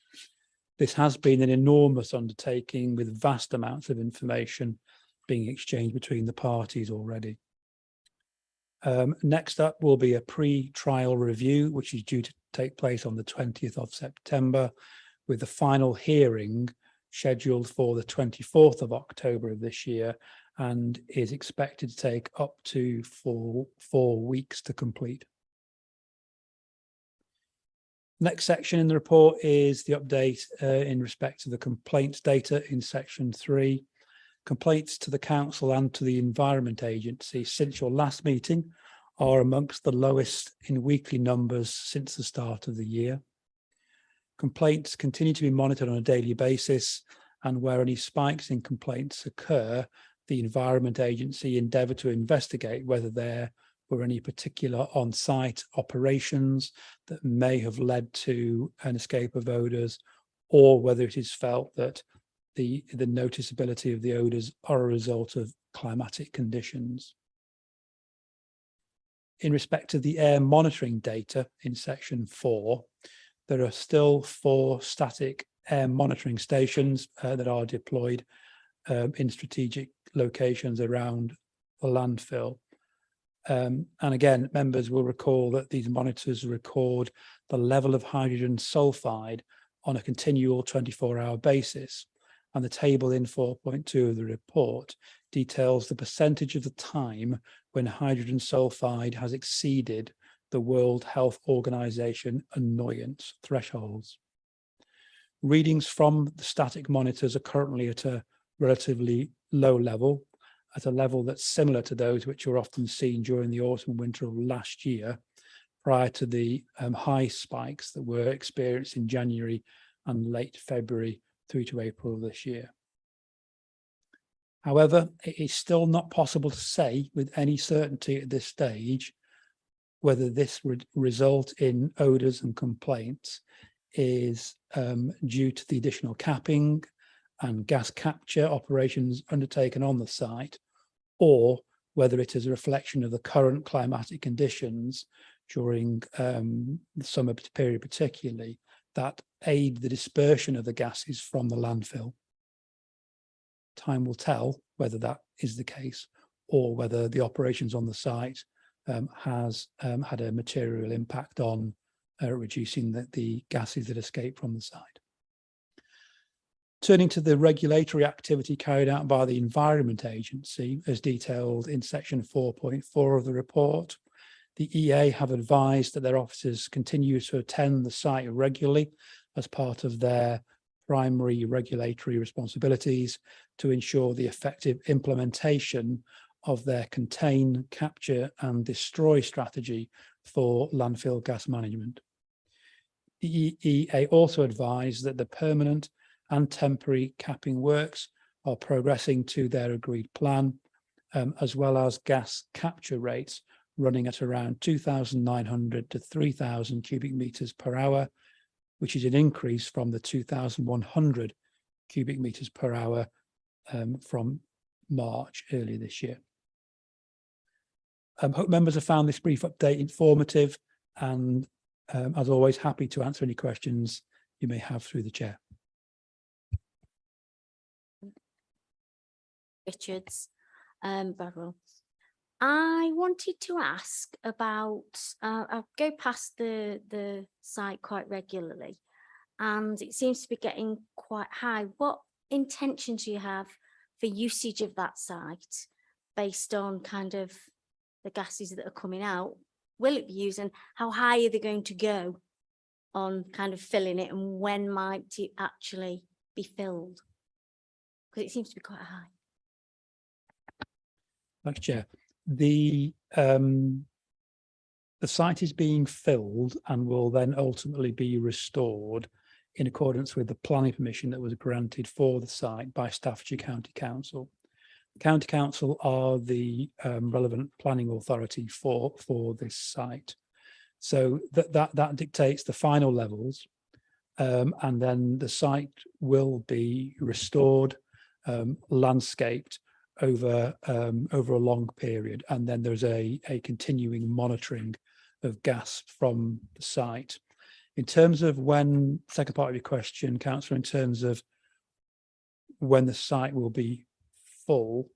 This has been an enormous undertaking with vast amounts of information being exchanged between the parties already. Next up will be a pre-trial review, which is due to take place on the 20th of September, with the final hearing scheduled for the 24th of October of this year, and is expected to take up to four weeks to complete. Next section in the report is the update in respect to the complaints data in section 3. Complaints to the council and to the Environment Agency since your last meeting are amongst the lowest in weekly numbers since the start of the year. Complaints continue to be monitored on a daily basis, and where any spikes in complaints occur, the Environment Agency endeavour to investigate whether there were any particular on-site operations that may have led to an escape of odours, or whether it is felt that the noticeability of the odours are a result of climatic conditions. In respect of the air monitoring data in section 4, there are still 4 static air monitoring stations that are deployed in strategic locations around the landfill. And again, members will recall that these monitors record the level of hydrogen sulfide on a continual 24-hour basis. And the table in 4.2 of the report details the percentage of the time when hydrogen sulfide has exceeded the World Health Organization annoyance thresholds. Readings from the static monitors are currently at a relatively low level, at a level that's similar to those which were often seen during the autumn and winter of last year, prior to the high spikes that were experienced in January and late February through to April of this year. However, it is still not possible to say with any certainty at this stage whether this would result in odours and complaints is due to the additional capping and gas capture operations undertaken on the site, or whether it is a reflection of the current climatic conditions during the summer period particularly, that aid the dispersion of the gases from the landfill. time will tell whether that is the case or whether the operations on the site has had a material impact on reducing the gases that escape from the site. Turning to the regulatory activity carried out by the Environment Agency, as detailed in section 4.4 of the report, the EA have advised that their officers continue to attend the site regularly as part of their primary regulatory responsibilities to ensure the effective implementation of their contain, capture and destroy strategy for landfill gas management. The EA also advised that the permanent and temporary capping works are progressing to their agreed plan, as well as gas capture rates running at around 2,900 to 3,000 cubic meters per hour, which is an increase from the 2,100 cubic meters per hour from March earlier this year. Hope members have found this brief update informative, and as always, happy to answer any questions you may have through the chair. Richards, Borough. I wanted to ask about, I go past the site quite regularly and it seems to be getting quite high. What intentions do you have for usage of that site based on kind of the gases that are coming out? Will it be used, and how high are they going to go on kind of filling it, and when might it actually be filled? Because it seems to be quite high. Thanks, Chair. The site is being filled and will then ultimately be restored in accordance with the planning permission that was granted for the site by Staffordshire County Council. The County Council are the relevant planning authority for this site. So that dictates the final levels, and then the site will be restored, landscaped over a long period, and then there's a continuing monitoring of gas from the site. In terms of when, second part of your question, Councillor, in terms of when the site will be full,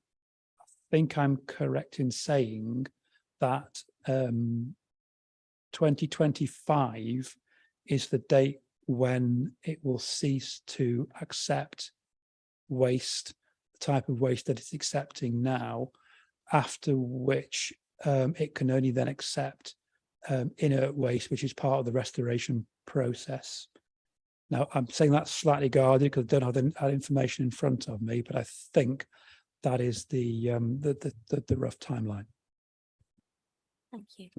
I think I'm correct in saying that 2025 is the date when it will cease to accept waste, the type of waste that it's accepting now, after which it can only then accept inert waste, which is part of the restoration process. Now, I'm saying that's slightly guarded because I don't have that information in front of me, but I think that is the rough timeline. Thank you.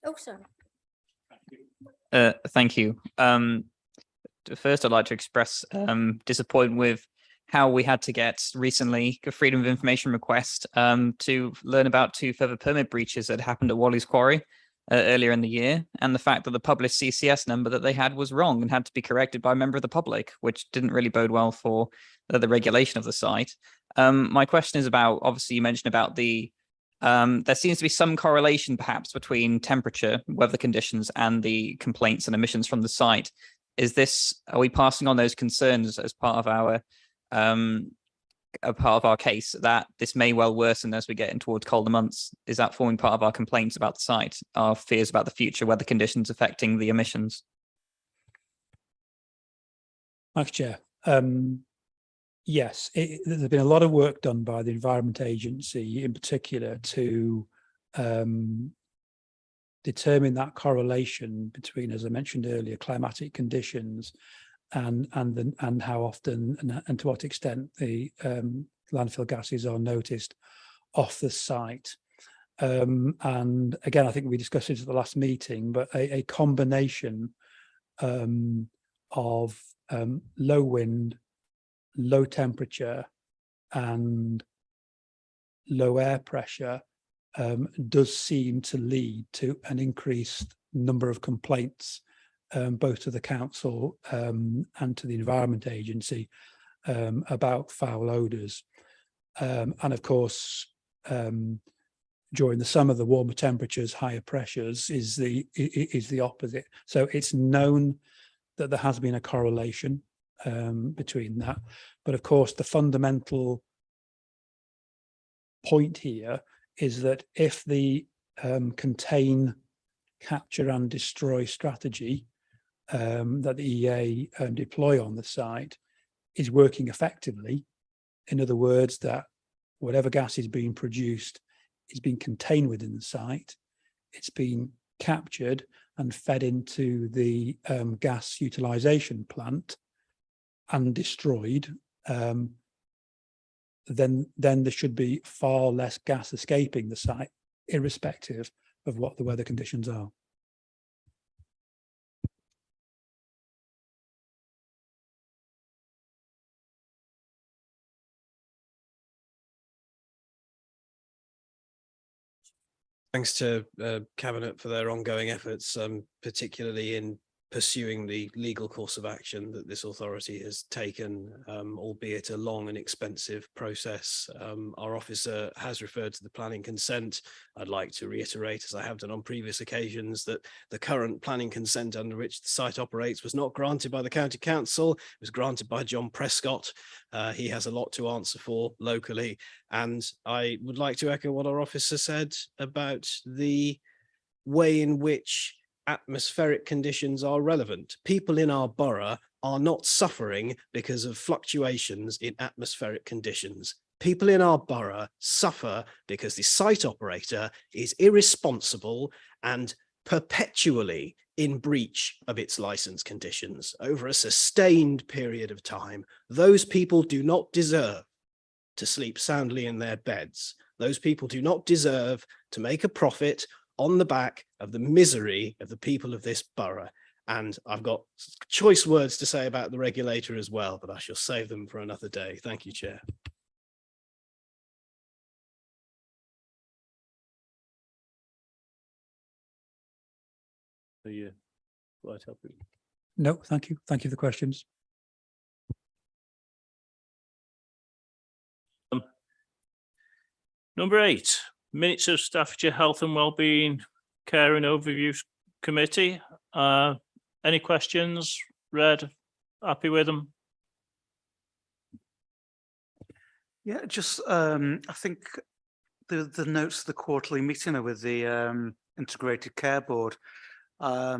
Oh, sorry. Thank you. First, I'd like to express disappointment with how we had to get recently a freedom of information request to learn about 2 further permit breaches that happened at Wally's Quarry earlier in the year, and the fact that the published CCS number that they had was wrong and had to be corrected by a member of the public, which didn't really bode well for the regulation of the site. My question is about, obviously you mentioned about the there seems to be some correlation perhaps between temperature, weather conditions, and the complaints and emissions from the site. Are we passing on those concerns as part of our case that this may well worsen as we get in towards colder months? Is that forming part of our complaints about the site, our fears about the future weather conditions affecting the emissions? Thanks, Chair. Yes, there's been a lot of work done by the Environment Agency in particular to determine that correlation between, as I mentioned earlier, climatic conditions and how often and to what extent the landfill gases are noticed off the site. And again, I think we discussed it at the last meeting, but a combination of low wind, low temperature and low air pressure does seem to lead to an increased number of complaints, both to the council and to the Environment Agency about foul odours. And of course, during the summer, the warmer temperatures, higher pressures is the opposite. So it's known that there has been a correlation between that. But of course, the fundamental point here is that if the contain, capture and destroy strategy that the EA deploy on the site is working effectively, in other words, that whatever gas is being produced is being contained within the site, it's been captured and fed into the gas utilization plant and destroyed, then there should be far less gas escaping the site, irrespective of what the weather conditions are. Thanks to Cabinet for their ongoing efforts, particularly in pursuing the legal course of action that this authority has taken, albeit a long and expensive process. Our officer has referred to the planning consent. I'd like to reiterate, as I have done on previous occasions, that the current planning consent under which the site operates was not granted by the County Council. It was granted by John Prescott. He has a lot to answer for locally. And I would like to echo what our officer said about the way in which atmospheric conditions are relevant. People in our borough are not suffering because of fluctuations in atmospheric conditions. People in our borough suffer because the site operator is irresponsible and perpetually in breach of its license conditions over a sustained period of time. Those people do not deserve to sleep soundly in their beds. Those people do not deserve to make a profit on the back of the misery of the people of this borough. And I've got choice words to say about the regulator as well, but I shall save them for another day. Thank you, Chair. No, thank you. Thank you for the questions. Number 8, minutes of Staffordshire Health and Wellbeing Care and Overview Committee. Any questions? Red, happy with them? Yeah, just I think the notes of the quarterly meeting are with the Integrated Care Board. I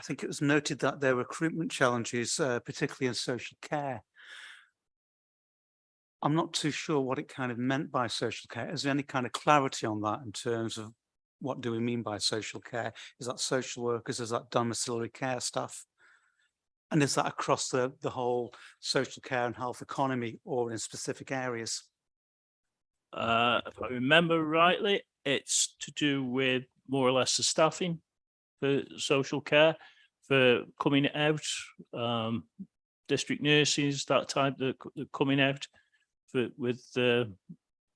think it was noted that there were recruitment challenges, particularly in social care. I'm not too sure what it kind of meant by social care. Is there any kind of clarity on that in terms of what do we mean by social care? Is that social workers? Is that domiciliary care staff? And is that across the whole social care and health economy or in specific areas? If I remember rightly, it's to do with more or less the staffing for social care, for coming out, district nurses, that type, that coming out with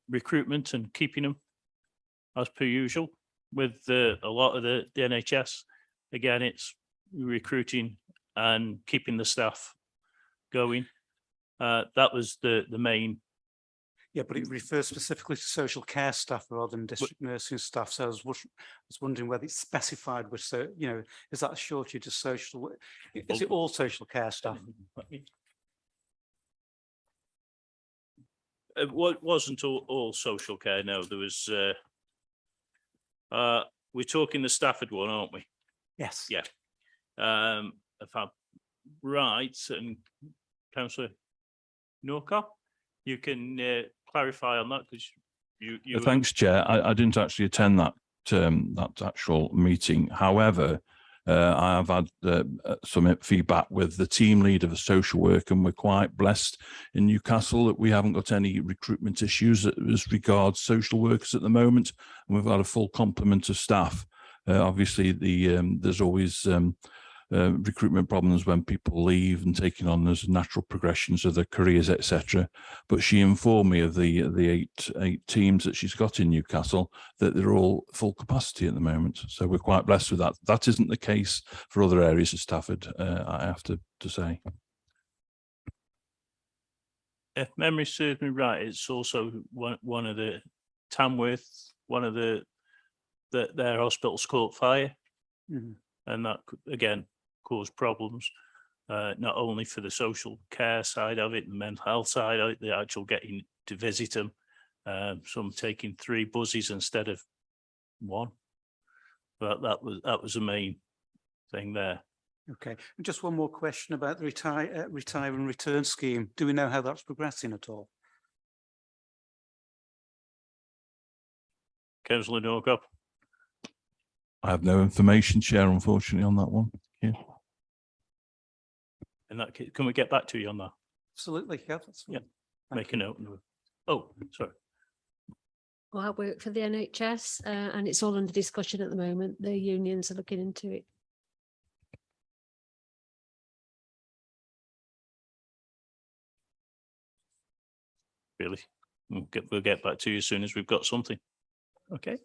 recruitment and keeping them as per usual. With a lot of the NHS, again, it's recruiting and keeping the staff going. That was the main. Yeah, but it refers specifically to social care staff rather than district nursing staff. So I was wondering whether it's specified with, is that a shortage of social? Is it all social care staff? It wasn't all social care. No, there was. We're talking the Stafford one, aren't we? Yes. Yeah. If I'm right, and Councillor Norcott, you can clarify on that because you. Thanks, Chair. I didn't actually attend that actual meeting. However, I have had some feedback with the team leader of social work, and we're quite blessed in Newcastle that we haven't got any recruitment issues as regards social workers at the moment, and we've got a full complement of staff. Obviously, there's always recruitment problems when people leave and taking on those natural progressions of their careers, etc. But she informed me of the eight teams that she's got in Newcastle, that they're all full capacity at the moment. So we're quite blessed with that. That isn't the case for other areas of Stafford, I have to say. If memory serves me right, it's also one of the Tamworth, one of the that their hospitals caught fire, Mhm. and that could, again, caused problems, not only for the social care side of it, the mental health side of it, the actual getting to visit them, some taking 3 buses instead of 1. But that was the main thing there. Okay, and just one more question about the retire and return scheme. Do we know how that's progressing at all? Councillor Norcross. I have no information, Chair, unfortunately, on that one. Yeah. In that case, can we get back to you on that? Absolutely, yeah. That's fine. Yeah. Thank Make you. a note. Oh, sorry. Well, I work for the NHS and it's all under discussion at the moment. The unions are looking into it. Really? We'll get back to you as soon as we've got something. Okay.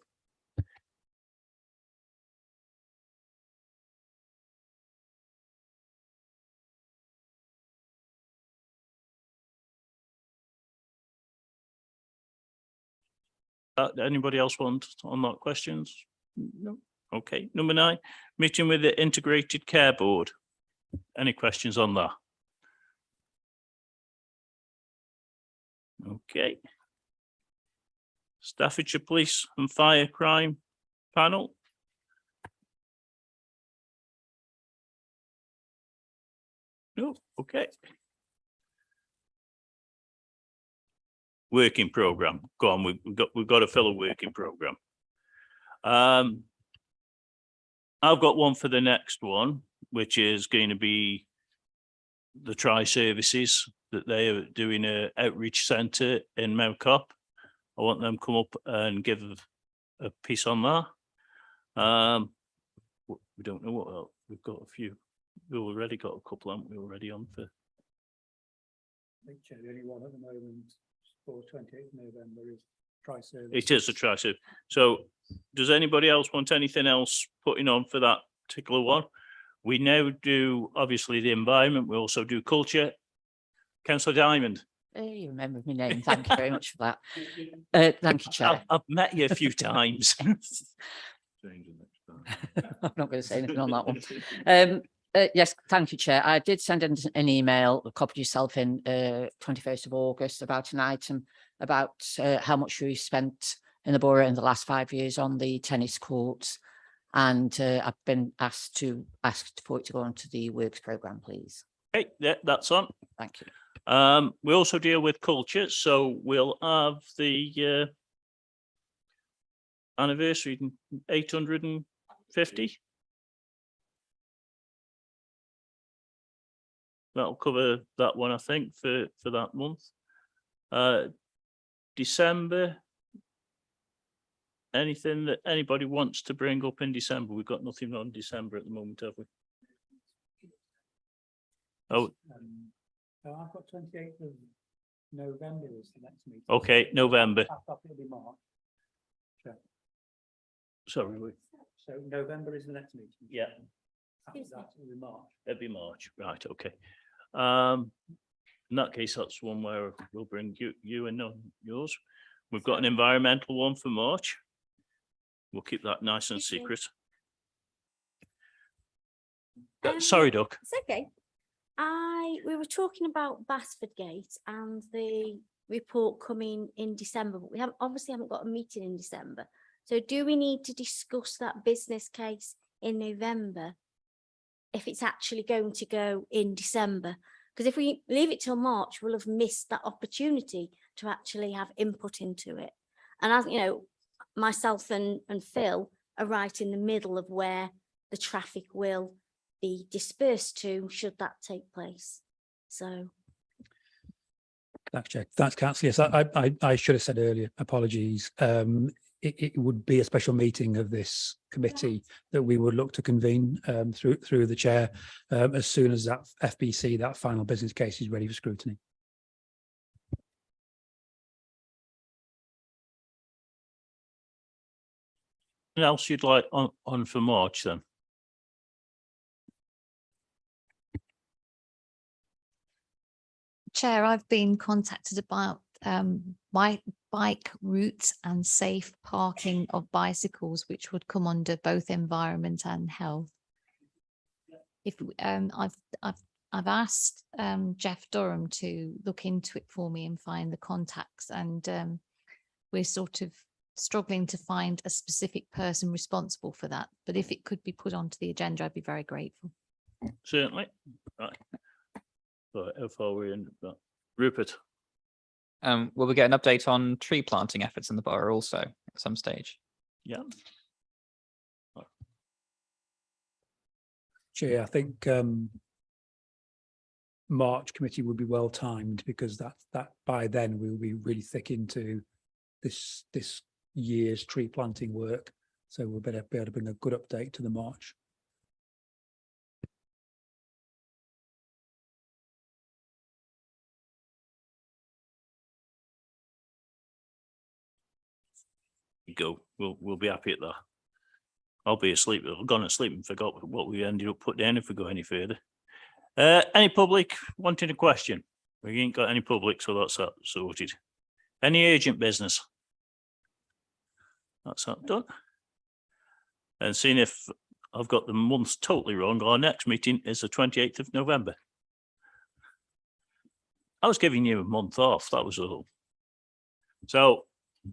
Anybody else want on that questions? No. Okay. Number 9, meeting with the Integrated Care Board. Any questions on that? Okay. Staffordshire Police and Fire Crime Panel. No. Okay. Working program. Go on. We've got to fill a working program. I've got one for the next one, which is going to be the Tri-Services, that they are doing a outreach centre in Mountcop. I want them to come up and give a piece on that. We don't know what else. We've got a few. We've already got a couple, haven't we, already on for? The only one at the moment for 28th November is Tri-Service. It is a Tri-Service. So does anybody else want anything else putting on for that particular one? We now do, obviously, the environment. We also do culture. Councillor Diamond. You remember my name. Thank you very much for that. Thank you, Chair. I've met you a few times. I'm not going to say anything on that one. Yes, thank you, Chair. I did send an email, copied yourself in 21st of August about an item about how much we spent in the borough in the last 5 years on the tennis courts. And I've been asked for it to go onto the works programme, please. Okay, yeah, that's on. Thank you. We also deal with culture, so we'll have the anniversary 850. That'll cover that one, I think, for that month. December. Anything that anybody wants to bring up in December? We've got nothing on December at the moment, have we? Oh. I've got 28th of November is the next meeting. Okay, November. I thought it'll be March. Sure. Sorry. So November is the next meeting. Yeah. After that, it'll be March. It'll be March, right? Okay. In that case, that's one where we'll bring you and yours. We've got an environmental one for March. We'll keep that nice and secret. Sorry, Doc. It's okay. We were talking about Basford Gate and the report coming in December, but we obviously haven't got a meeting in December. So do we need to discuss that business case in November if it's actually going to go in December? Because if we leave it till March, we'll have missed that opportunity to actually have input into it. And as you know, myself and Phil are right in the middle of where the traffic will be dispersed to, should that take place. So. Thanks, Chair. Thanks, Councillor. Yes, I should have said earlier, apologies. It would be a special meeting of this committee that we would look to convene through the chair as soon as that FBC, that final business case, is ready for scrutiny. Anything else you'd like on for March then? Chair, I've been contacted about bike routes and safe parking of bicycles, which would come under both environment and health. If I've asked Jeff Durham to look into it for me and find the contacts, and we're sort of struggling to find a specific person responsible for that. But if it could be put onto the agenda, I'd be very grateful. Certainly. Right. So how far are we in that? Rupert? Will we get an update on tree planting efforts in the borough also at some stage? Yeah. Chair, I think March committee would be well timed, because that by then we'll be really thick into this year's tree planting work. So we'll better be able to bring a good update to the March. Go. We'll be happy at that. I'll be asleep. I've gone to sleep and forgot what we ended up putting down if we go any further. Any public wanting a question? We ain't got any public, so that's that sorted. Any urgent business? That's that done. And seeing if I've got the months totally wrong, our next meeting is the 28th of November. I was giving you a month off, that was all. So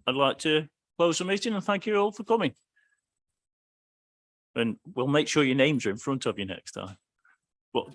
I'd like to close the meeting and thank you all for coming. And we'll make sure your names are in front of you next time. But